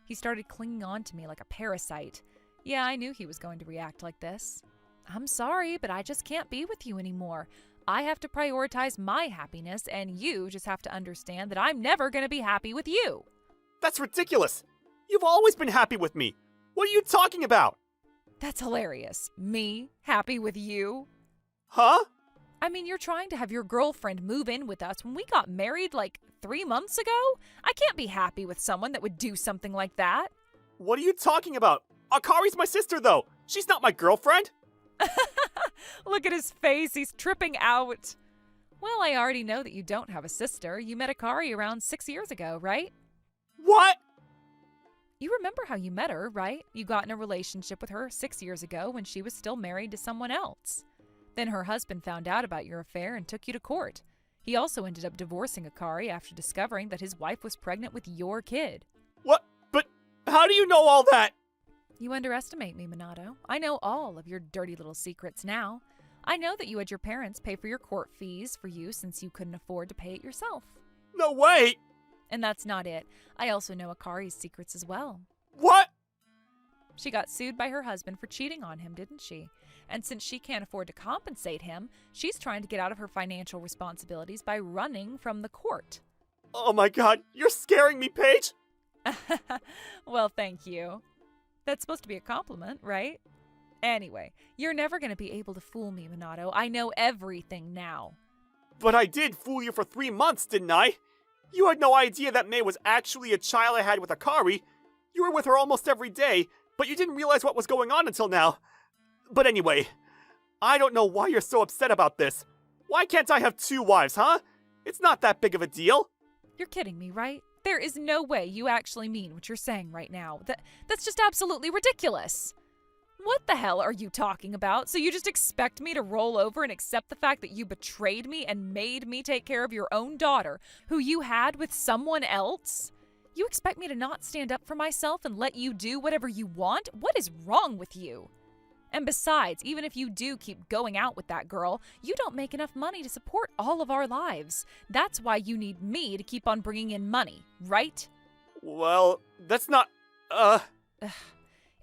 He started clinging on to me like a parasite. Yeah, I knew he was going to react like this. I'm sorry, but I just can't be with you anymore. I have to prioritize my happiness, and you just have to understand that I'm never going to be happy with you. That's ridiculous. You've always been happy with me. What are you talking about? That's hilarious. Me happy with you? Huh? I mean, you're trying to have your girlfriend move in with us when we got married like 3 months ago? I can't be happy with someone that would do something like that. What are you talking about? Akari's my sister, though. She's not my girlfriend. Look at his face. He's tripping out. Well, I already know that you don't have a sister. You met Akari around 6 years ago, right? What? You remember how you met her, right? You got in a relationship with her 6 years ago when she was still married to someone else. Then her husband found out about your affair and took you to court. He also ended up divorcing Akari after discovering that his wife was pregnant with your kid. What? But how do you know all that? You underestimate me, Minato. I know all of your dirty little secrets now. I know that you had your parents pay for your court fees for you since you couldn't afford to pay it yourself. No way! And that's not it. I also know Akari's secrets as well. What? She got sued by her husband for cheating on him, didn't she? And since she can't afford to compensate him, she's trying to get out of her financial responsibilities by running from the court. Oh my god, you're scaring me, Paige! Well, thank you. That's supposed to be a compliment, right? Anyway, you're never going to be able to fool me, Minato. I know everything now. But I did fool you for 3 months, didn't I? You had no idea that May was actually a child I had with Akari. You were with her almost every day, but you didn't realize what was going on until now. But anyway, I don't know why you're so upset about this. Why can't I have 2 wives, huh? It's not that big of a deal. You're kidding me, right? There is no way you actually mean what you're saying right now. That's just absolutely ridiculous. What the hell are you talking about? So you just expect me to roll over and accept the fact that you betrayed me and made me take care of your own daughter, who you had with someone else? You expect me to not stand up for myself and let you do whatever you want? What is wrong with you? And besides, even if you do keep going out with that girl, you don't make enough money to support all of our lives. That's why you need me to keep on bringing in money, right? Well, that's not,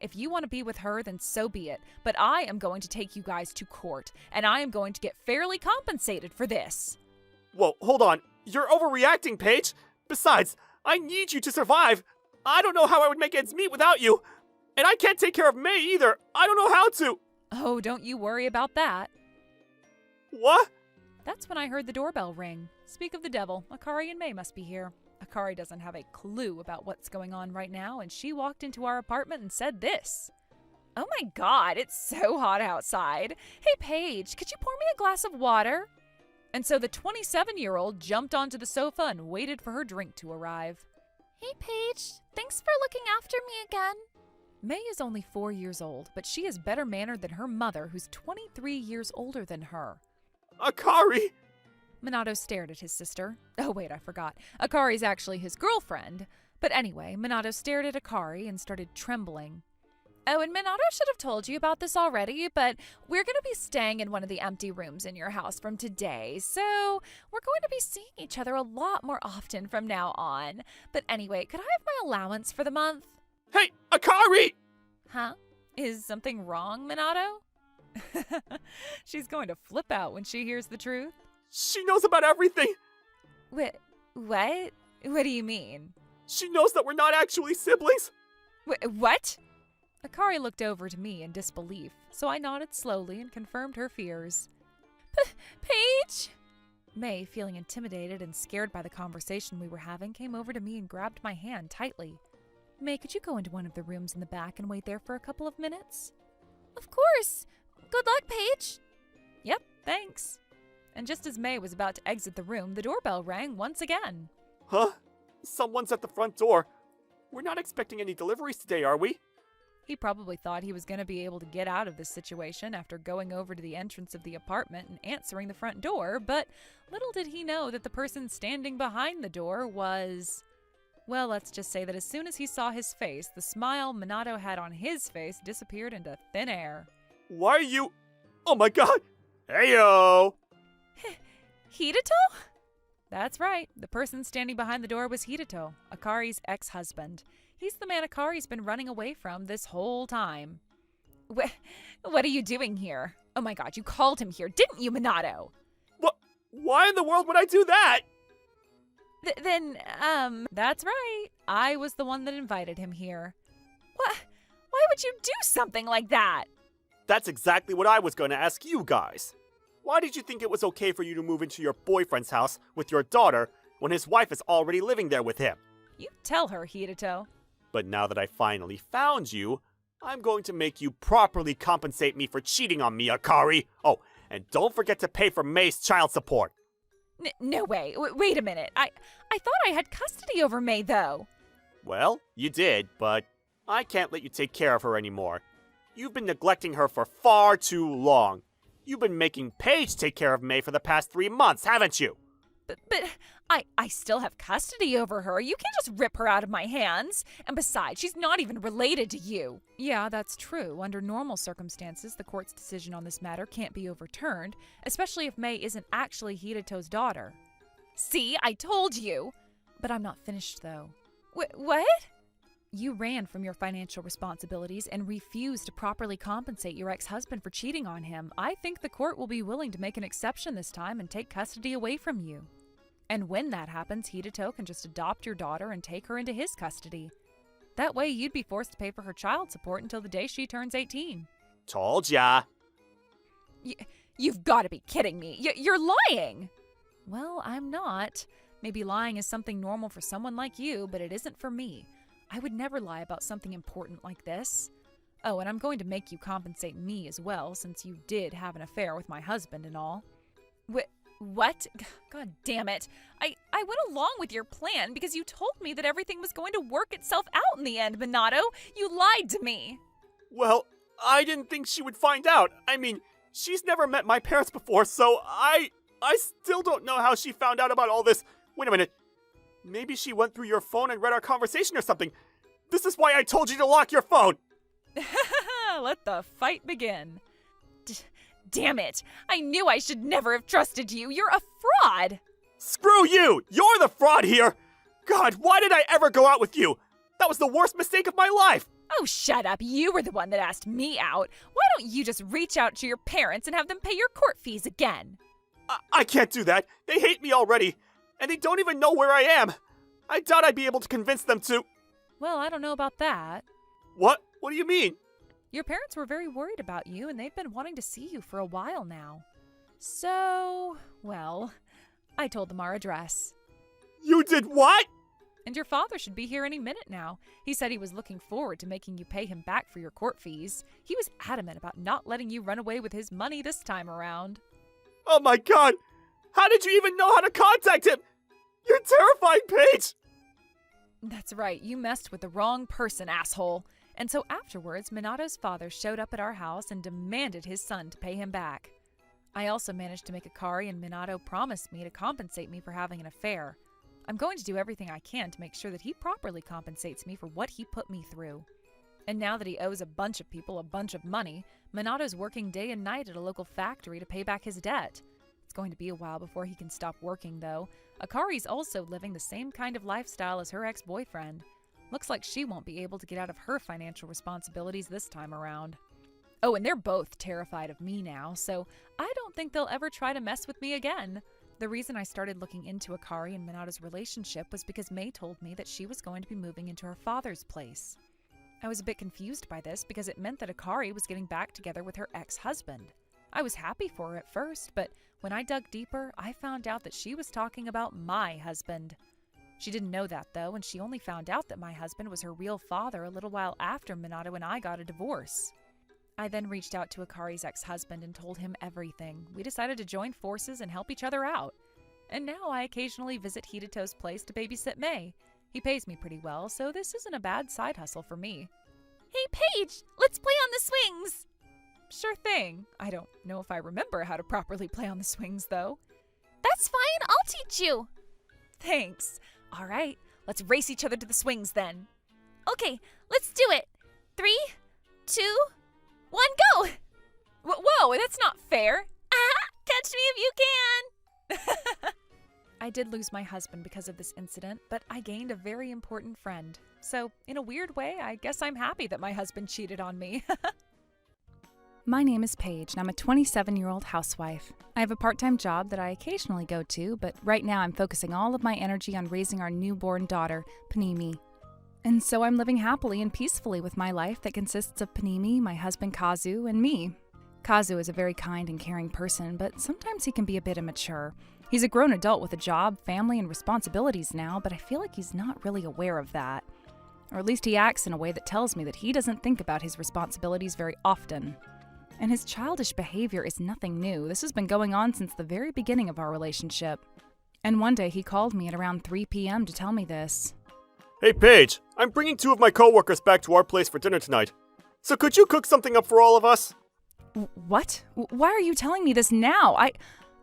If you want to be with her, then so be it. But I am going to take you guys to court, and I am going to get fairly compensated for this. Whoa, hold on. You're overreacting, Paige. Besides, I need you to survive. I don't know how I would make ends meet without you. And I can't take care of May either. I don't know how to. Oh, don't you worry about that. What? That's when I heard the doorbell ring. Speak of the devil, Akari and May must be here. Akari doesn't have a clue about what's going on right now, and she walked into our apartment and said this. Oh my god, it's so hot outside. Hey Paige, could you pour me a glass of water? And so the 27-year-old jumped onto the sofa and waited for her drink to arrive. Hey, Paige. Thanks for looking after me again. May is only 4 years old, but she is better mannered than her mother, who's 23 years older than her. Akari! Minato stared at his sister. Oh wait, I forgot. Akari's actually his girlfriend. But anyway, Minato stared at Akari and started trembling. Oh, and Minato should have told you about this already, but we're going to be staying in one of the empty rooms in your house from today, so we're going to be seeing each other a lot more often from now on. But anyway, could I have my allowance for the month? Hey, Akari! Huh? Is something wrong, Minato? She's going to flip out when she hears the truth. She knows about everything. What? What do you mean? She knows that we're not actually siblings. What? Akari looked over to me in disbelief, so I nodded slowly and confirmed her fears. Paige? May, feeling intimidated and scared by the conversation we were having, came over to me and grabbed my hand tightly. May, could you go into one of the rooms in the back and wait there for a couple of minutes? Of course. Good luck, Paige. Yep, thanks. And just as May was about to exit the room, the doorbell rang once again. Huh? Someone's at the front door. We're not expecting any deliveries today, are we? He probably thought he was going to be able to get out of this situation after going over to the entrance of the apartment and answering the front door, but little did he know that the person standing behind the door was... Well, let's just say that as soon as he saw his face, the smile Minato had on his face disappeared into thin air. Why are you... Oh my god! Heyo! Hidito? That's right. The person standing behind the door was Hidito, Akari's ex-husband. He's the man Akari's been running away from this whole time. What are you doing here? Oh my god, you called him here, didn't you, Minato? What? Why in the world would I do that? That's right. I was the one that invited him here. What? Why would you do something like that? That's exactly what I was going to ask you guys. Why did you think it was okay for you to move into your boyfriend's house with your daughter when his wife is already living there with him? You tell her, Hidito. But now that I finally found you, I'm going to make you properly compensate me for cheating on me, Akari. Oh, and don't forget to pay for May's child support. No way. Wait a minute. I thought I had custody over May, though. Well, you did, but I can't let you take care of her anymore. You've been neglecting her for far too long. You've been making Paige take care of May for the past 3 months, haven't you? But I still have custody over her. You can't just rip her out of my hands. And besides, she's not even related to you. Yeah, that's true. Under normal circumstances, the court's decision on this matter can't be overturned, especially if May isn't actually Hideto's daughter. See, I told you. But I'm not finished, though. What? You ran from your financial responsibilities and refused to properly compensate your ex-husband for cheating on him. I think the court will be willing to make an exception this time and take custody away from you. And when that happens, Hidito can just adopt your daughter and take her into his custody. That way, you'd be forced to pay for her child support until the day she turns 18. Told ya. You've got to be kidding me. You're lying! Well, I'm not. Maybe lying is something normal for someone like you, but it isn't for me. I would never lie about something important like this. Oh, and I'm going to make you compensate me as well, since you did have an affair with my husband and all. What? God damn it. I went along with your plan because you told me that everything was going to work itself out in the end, Minato. You lied to me. Well, I didn't think she would find out. I mean, she's never met my parents before, so I still don't know how she found out about all this. Wait a minute. Maybe she went through your phone and read our conversation or something. This is why I told you to lock your phone. Let the fight begin. Damn it. I knew I should never have trusted you. You're a fraud. Screw you! You're the fraud here! God, why did I ever go out with you? That was the worst mistake of my life! Oh, shut up. You were the one that asked me out. Why don't you just reach out to your parents and have them pay your court fees again? I can't do that. They hate me already. And they don't even know where I am. I doubt I'd be able to convince them to... Well, I don't know about that. What? What do you mean? Your parents were very worried about you, and they've been wanting to see you for a while now. So, well, I told them our address. You did what? And your father should be here any minute now. He said he was looking forward to making you pay him back for your court fees. He was adamant about not letting you run away with his money this time around. Oh my god! How did you even know how to contact him? You're terrifying, Paige! That's right, you messed with the wrong person, asshole. And so afterwards, Minato's father showed up at our house and demanded his son to pay him back. I also managed to make Akari and Minato promise me to compensate me for having an affair. I'm going to do everything I can to make sure that he properly compensates me for what he put me through. And now that he owes a bunch of people a bunch of money, Minato's working day and night at a local factory to pay back his debt. It's going to be a while before he can stop working, though. Akari's also living the same kind of lifestyle as her ex-boyfriend. Looks like she won't be able to get out of her financial responsibilities this time around. Oh, and they're both terrified of me now, so I don't think they'll ever try to mess with me again. The reason I started looking into Akari and Minato's relationship was because May told me that she was going to be moving into her father's place. I was a bit confused by this because it meant that Akari was getting back together with her ex-husband. I was happy for her at first, but when I dug deeper, I found out that she was talking about my husband. She didn't know that, though, and she only found out that my husband was her real father a little while after Minato and I got a divorce. I then reached out to Akari's ex-husband and told him everything. We decided to join forces and help each other out. And now I occasionally visit Hideto's place to babysit May. He pays me pretty well, so this isn't a bad side hustle for me. Hey, Paige, let's play on the swings. Sure thing. I don't know if I remember how to properly play on the swings, though. That's fine. I'll teach you. Thanks. All right, let's race each other to the swings then. Okay, let's do it. 3, 2, 1, go! Whoa, that's not fair. Catch me if you can. I did lose my husband because of this incident, but I gained a very important friend. So, in a weird way, I guess I'm happy that my husband cheated on me. My name is Paige, and I'm a 27-year-old housewife. I have a part-time job that I occasionally go to, but right now I'm focusing all of my energy on raising our newborn daughter, Panimi. And so I'm living happily and peacefully with my life that consists of Panimi, my husband Kazu, and me. Kazu is a very kind and caring person, but sometimes he can be a bit immature. He's a grown adult with a job, family, and responsibilities now, but I feel like he's not really aware of that. Or at least he acts in a way that tells me that he doesn't think about his responsibilities very often. And his childish behavior is nothing new. This has been going on since the very beginning of our relationship. And one day he called me at around 3 p.m. to tell me this. Hey, Paige, I'm bringing 2 of my coworkers back to our place for dinner tonight. So could you cook something up for all of us? What? Why are you telling me this now? I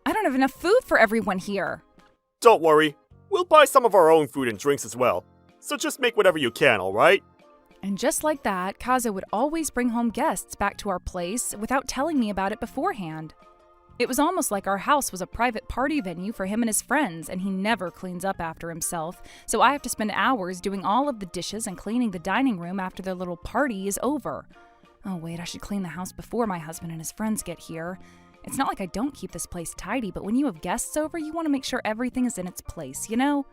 don't have enough food for everyone here. Don't worry. We'll buy some of our own food and drinks as well. So just make whatever you can, alright? And just like that, Kazu would always bring home guests back to our place without telling me about it beforehand. It was almost like our house was a private party venue for him and his friends, and he never cleans up after himself, so I have to spend hours doing all of the dishes and cleaning the dining room after their little party is over. Oh wait, I should clean the house before my husband and his friends get here. It's not like I don't keep this place tidy, but when you have guests over, you want to make sure everything is in its place, you know?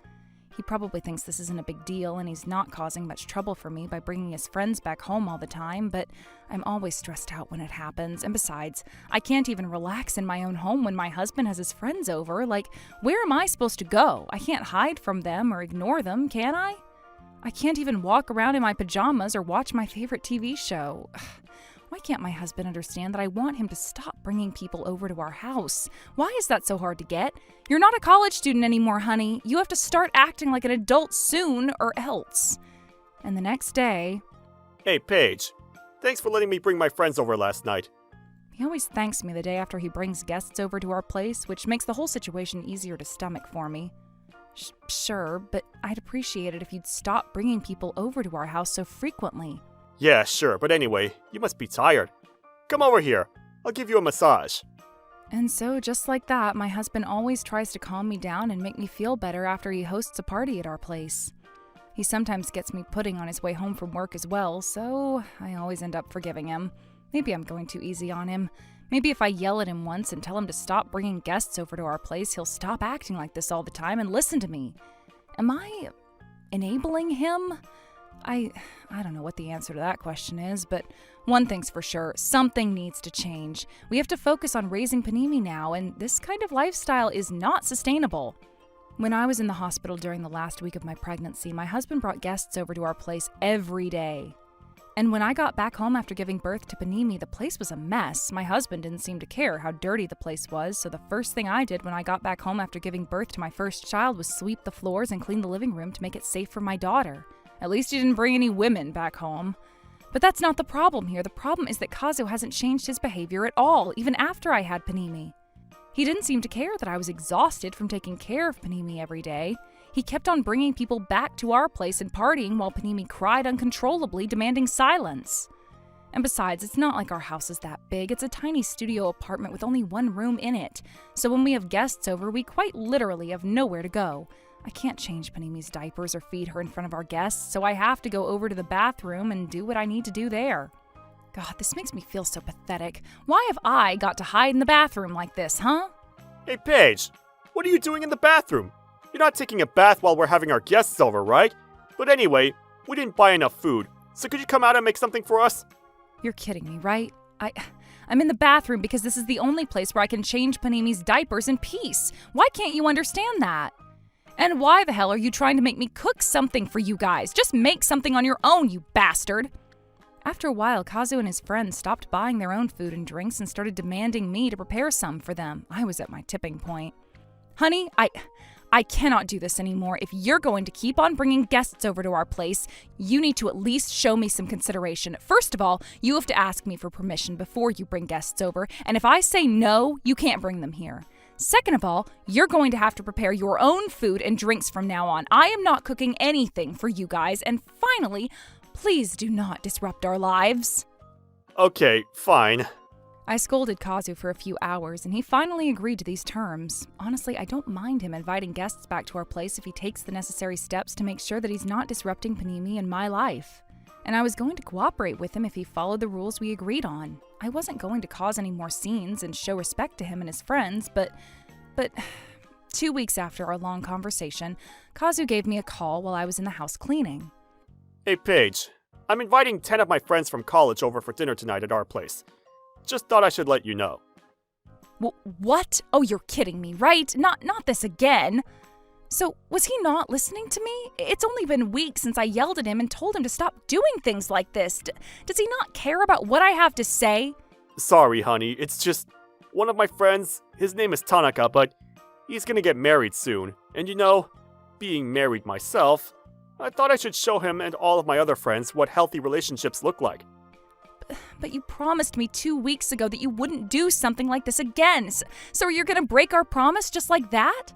He probably thinks this isn't a big deal and he's not causing much trouble for me by bringing his friends back home all the time, but I'm always stressed out when it happens. And besides, I can't even relax in my own home when my husband has his friends over. Like, where am I supposed to go? I can't hide from them or ignore them, can I? I can't even walk around in my pajamas or watch my favorite TV show. Why can't my husband understand that I want him to stop bringing people over to our house? Why is that so hard to get? You're not a college student anymore, honey. You have to start acting like an adult soon or else. And the next day... Hey, Paige. Thanks for letting me bring my friends over last night. He always thanks me the day after he brings guests over to our place, which makes the whole situation easier to stomach for me. Sure, but I'd appreciate it if you'd stop bringing people over to our house so frequently. Yeah, sure, but anyway, you must be tired. Come over here. I'll give you a massage. And so, just like that, my husband always tries to calm me down and make me feel better after he hosts a party at our place. He sometimes gets me pudding on his way home from work as well, so I always end up forgiving him. Maybe I'm going too easy on him. Maybe if I yell at him once and tell him to stop bringing guests over to our place, he'll stop acting like this all the time and listen to me. Am I enabling him? I don't know what the answer to that question is, but one thing's for sure, something needs to change. We have to focus on raising Panimi now, and this kind of lifestyle is not sustainable. When I was in the hospital during the last week of my pregnancy, my husband brought guests over to our place every day. And when I got back home after giving birth to Panimi, the place was a mess. My husband didn't seem to care how dirty the place was, so the first thing I did when I got back home after giving birth to my first child was sweep the floors and clean the living room to make it safe for my daughter. At least he didn't bring any women back home. But that's not the problem here. The problem is that Kazu hasn't changed his behavior at all, even after I had Panimi. He didn't seem to care that I was exhausted from taking care of Panimi every day. He kept on bringing people back to our place and partying while Panimi cried uncontrollably, demanding silence. And besides, it's not like our house is that big. It's a tiny studio apartment with only one room in it. So when we have guests over, we quite literally have nowhere to go. I can't change Panimi's diapers or feed her in front of our guests, so I have to go over to the bathroom and do what I need to do there. God, this makes me feel so pathetic. Why have I got to hide in the bathroom like this, huh? Hey, Paige. What are you doing in the bathroom? You're not taking a bath while we're having our guests over, right? But anyway, we didn't buy enough food, so could you come out and make something for us? You're kidding me, right? I'm in the bathroom because this is the only place where I can change Panimi's diapers in peace. Why can't you understand that? And why the hell are you trying to make me cook something for you guys? Just make something on your own, you bastard! After a while, Kazu and his friends stopped buying their own food and drinks and started demanding me to prepare some for them. I was at my tipping point. Honey, I cannot do this anymore. If you're going to keep on bringing guests over to our place, you need to at least show me some consideration. First of all, you have to ask me for permission before you bring guests over, and if I say no, you can't bring them here. Second of all, you're going to have to prepare your own food and drinks from now on. I am not cooking anything for you guys. And finally, please do not disrupt our lives. Okay, fine. I scolded Kazu for a few hours, and he finally agreed to these terms. Honestly, I don't mind him inviting guests back to our place if he takes the necessary steps to make sure that he's not disrupting Panimi and my life. And I was going to cooperate with him if he followed the rules we agreed on. I wasn't going to cause any more scenes and show respect to him and his friends, but 2 weeks after our long conversation, Kazu gave me a call while I was in the house cleaning. Hey, Paige. I'm inviting 10 of my friends from college over for dinner tonight at our place. Just thought I should let you know. What? Oh, you're kidding me, right? Not this again. So, was he not listening to me? It's only been weeks since I yelled at him and told him to stop doing things like this. Does he not care about what I have to say? Sorry, honey. It's just one of my friends, his name is Tanaka, but he's gonna get married soon. And you know, being married myself, I thought I should show him and all of my other friends what healthy relationships look like. But you promised me 2 weeks ago that you wouldn't do something like this again. So you're gonna break our promise just like that?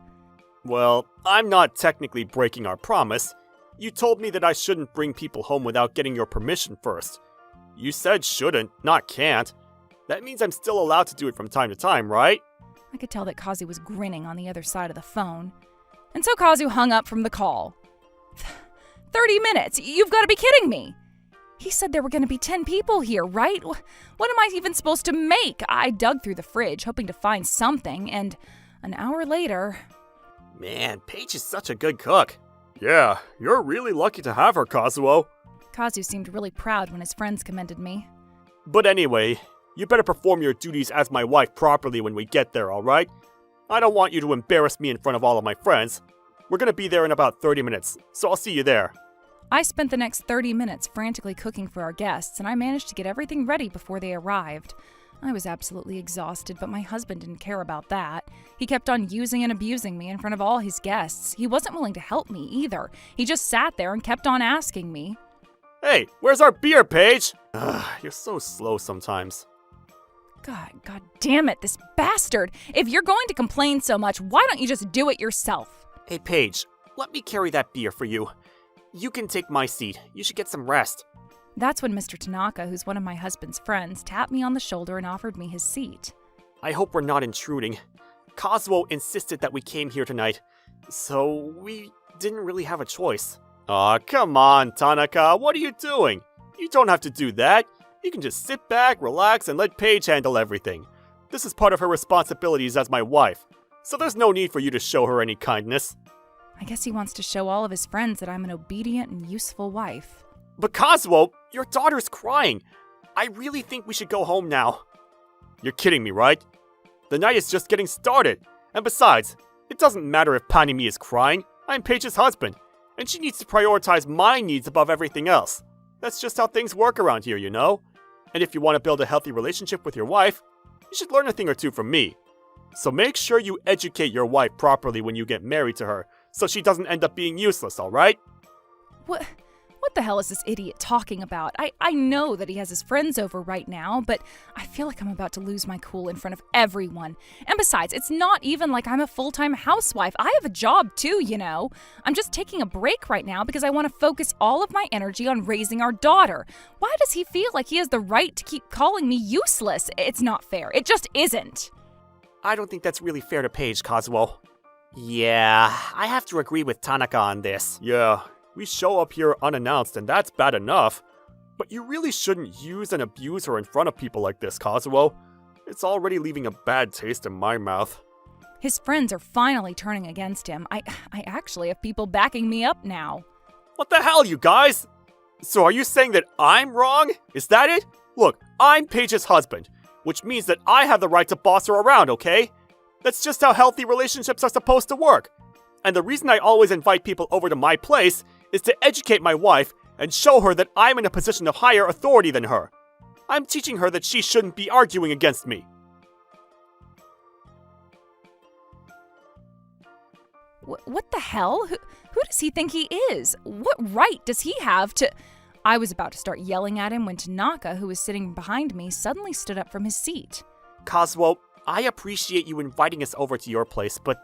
Well, I'm not technically breaking our promise. You told me that I shouldn't bring people home without getting your permission first. You said shouldn't, not can't. That means I'm still allowed to do it from time to time, right? I could tell that Kazu was grinning on the other side of the phone. And so Kazu hung up from the call. 30 minutes? You've got to be kidding me! He said there were going to be 10 people here, right? What am I even supposed to make? I dug through the fridge, hoping to find something, and an hour later... Man, Paige is such a good cook. Yeah, you're really lucky to have her, Kazuo. Kazu seemed really proud when his friends commended me. But anyway, you better perform your duties as my wife properly when we get there, alright? I don't want you to embarrass me in front of all of my friends. We're gonna be there in about 30 minutes, so I'll see you there. I spent the next 30 minutes frantically cooking for our guests, and I managed to get everything ready before they arrived. I was absolutely exhausted, but my husband didn't care about that. He kept on using and abusing me in front of all his guests. He wasn't willing to help me either. He just sat there and kept on asking me. Hey, where's our beer, Paige? You're so slow sometimes. God damn it, this bastard! If you're going to complain so much, why don't you just do it yourself? Hey, Paige, let me carry that beer for you. You can take my seat. You should get some rest. That's when Mr. Tanaka, who's one of my husband's friends, tapped me on the shoulder and offered me his seat. I hope we're not intruding. Kazuo insisted that we came here tonight, so we didn't really have a choice. Aw, come on, Tanaka, what are you doing? You don't have to do that. You can just sit back, relax, and let Paige handle everything. This is part of her responsibilities as my wife, so there's no need for you to show her any kindness. I guess he wants to show all of his friends that I'm an obedient and useful wife. But Kazuo, your daughter's crying. I really think we should go home now. You're kidding me, right? The night is just getting started. And besides, it doesn't matter if Panimi is crying. I'm Paige's husband, and she needs to prioritize my needs above everything else. That's just how things work around here, you know? And if you want to build a healthy relationship with your wife, you should learn a thing or two from me. So make sure you educate your wife properly when you get married to her, so she doesn't end up being useless, alright? What the hell is this idiot talking about? I know that he has his friends over right now, but I feel like I'm about to lose my cool in front of everyone. And besides, it's not even like I'm a full-time housewife. I have a job too, you know. I'm just taking a break right now because I want to focus all of my energy on raising our daughter. Why does he feel like he has the right to keep calling me useless? It's not fair. It just isn't. I don't think that's really fair to Paige, Kazuo. Yeah, I have to agree with Tanaka on this. Yeah, we show up here unannounced and that's bad enough. But you really shouldn't use and abuse her in front of people like this, Kazuo. It's already leaving a bad taste in my mouth. His friends are finally turning against him. I actually have people backing me up now. What the hell, you guys? So are you saying that I'm wrong? Is that it? Look, I'm Paige's husband, which means that I have the right to boss her around, okay? That's just how healthy relationships are supposed to work. And the reason I always invite people over to my place is to educate my wife and show her that I'm in a position of higher authority than her. I'm teaching her that she shouldn't be arguing against me. What the hell? Who does he think he is? What right does he have to... I was about to start yelling at him when Tanaka, who was sitting behind me, suddenly stood up from his seat. Kazuo, I appreciate you inviting us over to your place, but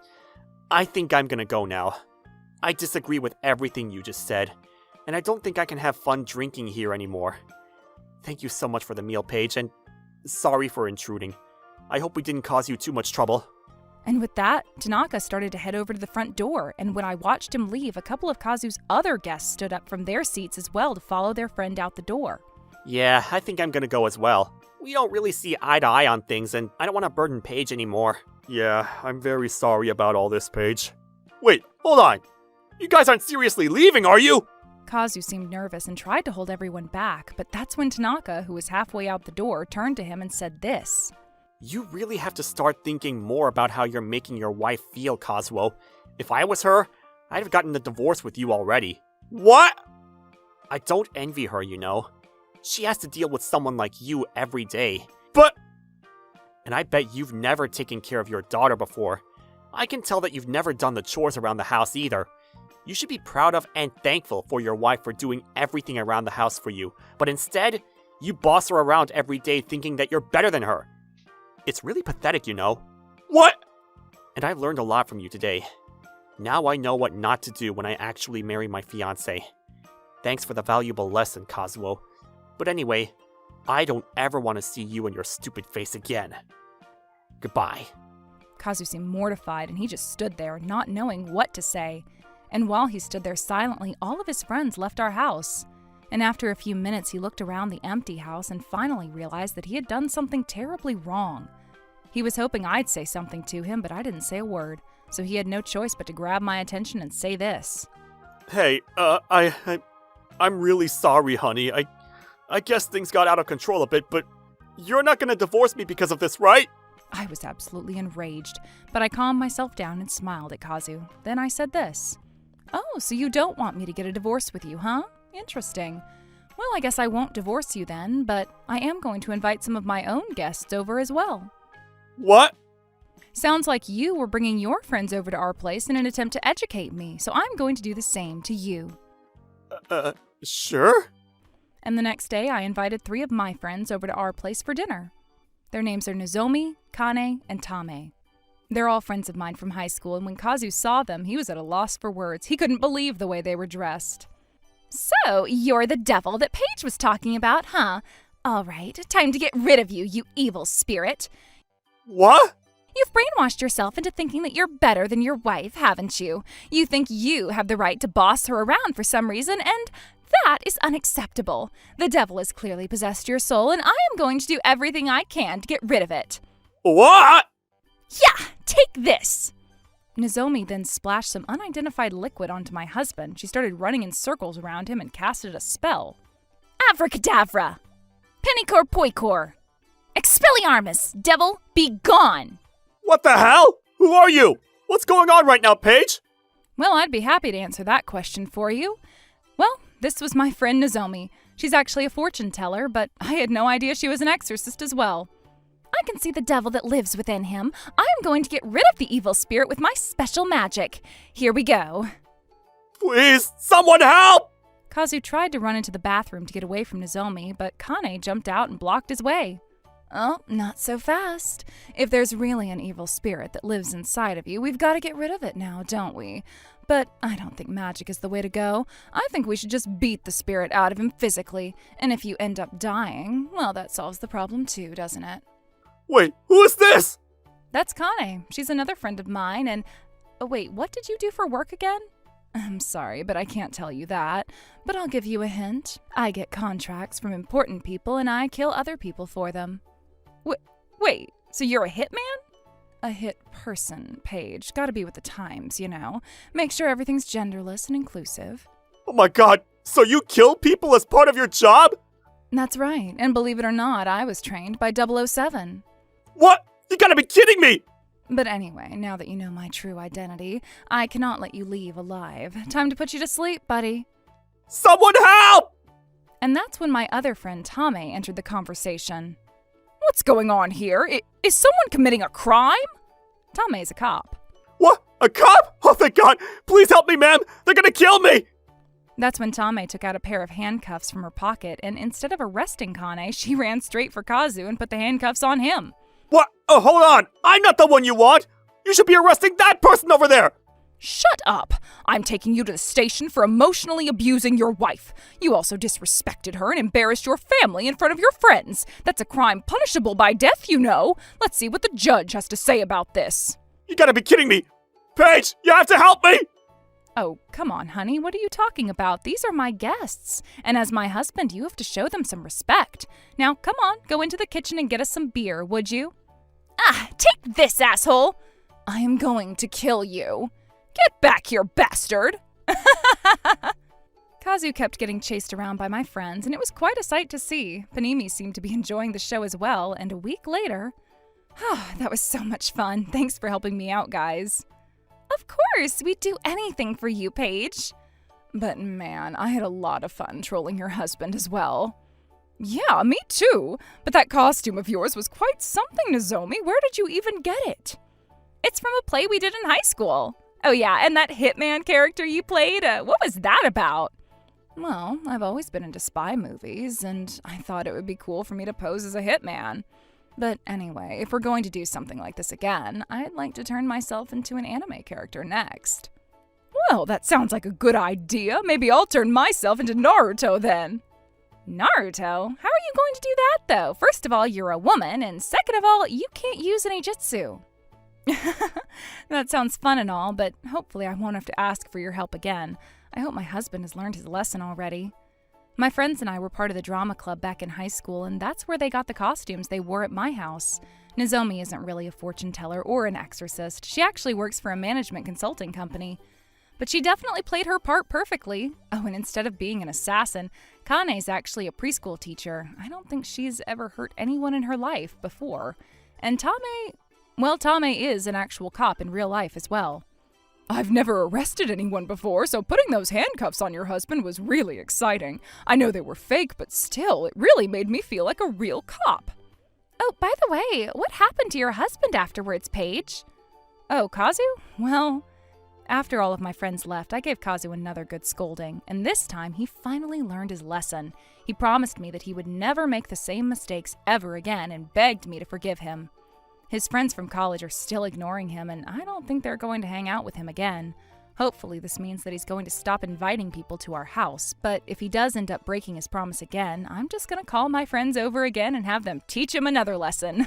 I think I'm gonna go now. I disagree with everything you just said, and I don't think I can have fun drinking here anymore. Thank you so much for the meal, Paige, and sorry for intruding. I hope we didn't cause you too much trouble. And with that, Tanaka started to head over to the front door, and when I watched him leave, a couple of Kazu's other guests stood up from their seats as well to follow their friend out the door. Yeah, I think I'm gonna go as well. We don't really see eye to eye on things, and I don't want to burden Paige anymore. Yeah, I'm very sorry about all this, Paige. Wait, hold on! You guys aren't seriously leaving, are you? Kazu seemed nervous and tried to hold everyone back, but that's when Tanaka, who was halfway out the door, turned to him and said this. You really have to start thinking more about how you're making your wife feel, Kazuo. If I was her, I'd have gotten a divorce with you already. What? I don't envy her, you know. She has to deal with someone like you every day. But... And I bet you've never taken care of your daughter before. I can tell that you've never done the chores around the house either. You should be proud of and thankful for your wife for doing everything around the house for you. But instead, you boss her around every day thinking that you're better than her. It's really pathetic, you know. What? And I've learned a lot from you today. Now I know what not to do when I actually marry my fiancé. Thanks for the valuable lesson, Kazuo. But anyway, I don't ever want to see you and your stupid face again. Goodbye. Kazu seemed mortified, and he just stood there, not knowing what to say. And while he stood there silently, all of his friends left our house. And after a few minutes, he looked around the empty house and finally realized that he had done something terribly wrong. He was hoping I'd say something to him, but I didn't say a word, so he had no choice but to grab my attention and say this. Hey, I'm really sorry, honey. I guess things got out of control a bit, but you're not gonna divorce me because of this, right? I was absolutely enraged, but I calmed myself down and smiled at Kazu. Then I said this. Oh, so you don't want me to get a divorce with you, huh? Interesting. Well, I guess I won't divorce you then, but I am going to invite some of my own guests over as well. What? Sounds like you were bringing your friends over to our place in an attempt to educate me, so I'm going to do the same to you. Sure? And the next day, I invited 3 of my friends over to our place for dinner. Their names are Nozomi, Kane, and Tame. They're all friends of mine from high school, and when Kazu saw them, he was at a loss for words. He couldn't believe the way they were dressed. So, you're the devil that Paige was talking about, huh? All right, time to get rid of you, you evil spirit. What? You've brainwashed yourself into thinking that you're better than your wife, haven't you? You think you have the right to boss her around for some reason, and that is unacceptable. The devil has clearly possessed your soul, and I am going to do everything I can to get rid of it. What? Yeah, take this! Nozomi then splashed some unidentified liquid onto my husband. She started running in circles around him and casted a spell. Abracadabra! Pennycor poikor! Expelliarmus! Devil, be gone! What the hell? Who are you? What's going on right now, Paige? Well, I'd be happy to answer that question for you. Well, this was my friend Nozomi. She's actually a fortune teller, but I had no idea she was an exorcist as well. I can see the devil that lives within him. I am going to get rid of the evil spirit with my special magic. Here we go. Please, someone help! Kazu tried to run into the bathroom to get away from Nozomi, but Kane jumped out and blocked his way. Oh, not so fast. If there's really an evil spirit that lives inside of you, we've got to get rid of it now, don't we? But I don't think magic is the way to go. I think we should just beat the spirit out of him physically. And if you end up dying, well, that solves the problem too, doesn't it? Wait, who is this? That's Kane. She's another friend of mine, and... Oh, wait, what did you do for work again? I'm sorry, but I can't tell you that. But I'll give you a hint. I get contracts from important people, and I kill other people for them. Wait, so you're a hitman? A hit person, Paige. Gotta be with the times, you know. Make sure everything's genderless and inclusive. Oh my god, so you kill people as part of your job? That's right, and believe it or not, I was trained by 007. What? You gotta be kidding me! But anyway, now that you know my true identity, I cannot let you leave alive. Time to put you to sleep, buddy. Someone help! And that's when my other friend Tame entered the conversation. What's going on here? Is someone committing a crime? Tame is a cop. What? A cop? Oh, thank God! Please help me, ma'am! They're gonna kill me! That's when Tame took out a pair of handcuffs from her pocket, and instead of arresting Kane, she ran straight for Kazu and put the handcuffs on him. What? Oh, hold on! I'm not the one you want! You should be arresting that person over there! Shut up! I'm taking you to the station for emotionally abusing your wife. You also disrespected her and embarrassed your family in front of your friends. That's a crime punishable by death, you know. Let's see what the judge has to say about this. You gotta be kidding me! Paige, you have to help me! Oh, come on, honey. What are you talking about? These are my guests. And as my husband, you have to show them some respect. Now, come on, go into the kitchen and get us some beer, would you? Ah, take this, asshole! I am going to kill you. Get back here, bastard! Kazu kept getting chased around by my friends, and it was quite a sight to see. Panimi seemed to be enjoying the show as well, and a week later... that was so much fun. Thanks for helping me out, guys. Of course, we'd do anything for you, Paige. But man, I had a lot of fun trolling your husband as well. Yeah, me too. But that costume of yours was quite something, Nozomi. Where did you even get it? It's from a play we did in high school. Oh yeah, and that hitman character you played, what was that about? Well, I've always been into spy movies, and I thought it would be cool for me to pose as a hitman. But anyway, if we're going to do something like this again, I'd like to turn myself into an anime character next. Well, that sounds like a good idea. Maybe I'll turn myself into Naruto then. Naruto? How are you going to do that, though? First of all, you're a woman, and second of all, you can't use any jutsu. That sounds fun and all, but hopefully I won't have to ask for your help again. I hope my husband has learned his lesson already. My friends and I were part of the drama club back in high school, and that's where they got the costumes they wore at my house. Nozomi isn't really a fortune teller or an exorcist. She actually works for a management consulting company. But she definitely played her part perfectly. Oh, and instead of being an assassin, Kane's actually a preschool teacher. I don't think she's ever hurt anyone in her life before. And Tame is an actual cop in real life as well. I've never arrested anyone before, so putting those handcuffs on your husband was really exciting. I know they were fake, but still, it really made me feel like a real cop. Oh, by the way, what happened to your husband afterwards, Paige? Oh, Kazu? Well, after all of my friends left, I gave Kazu another good scolding, and this time he finally learned his lesson. He promised me that he would never make the same mistakes ever again and begged me to forgive him. His friends from college are still ignoring him, and I don't think they're going to hang out with him again. Hopefully this means that he's going to stop inviting people to our house, but if he does end up breaking his promise again, I'm just going to call my friends over again and have them teach him another lesson.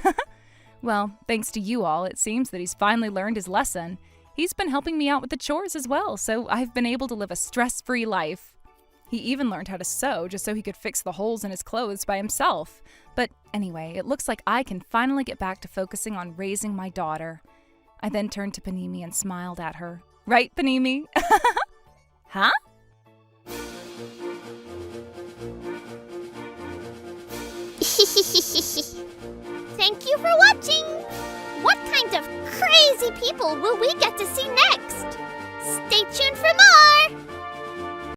Well, thanks to you all, it seems that he's finally learned his lesson. He's been helping me out with the chores as well, so I've been able to live a stress-free life. He even learned how to sew just so he could fix the holes in his clothes by himself. But anyway, it looks like I can finally get back to focusing on raising my daughter. I then turned to Panimi and smiled at her. Right, Panimi? Huh? Thank you for watching! What kind of crazy people will we get to see next? Stay tuned for more!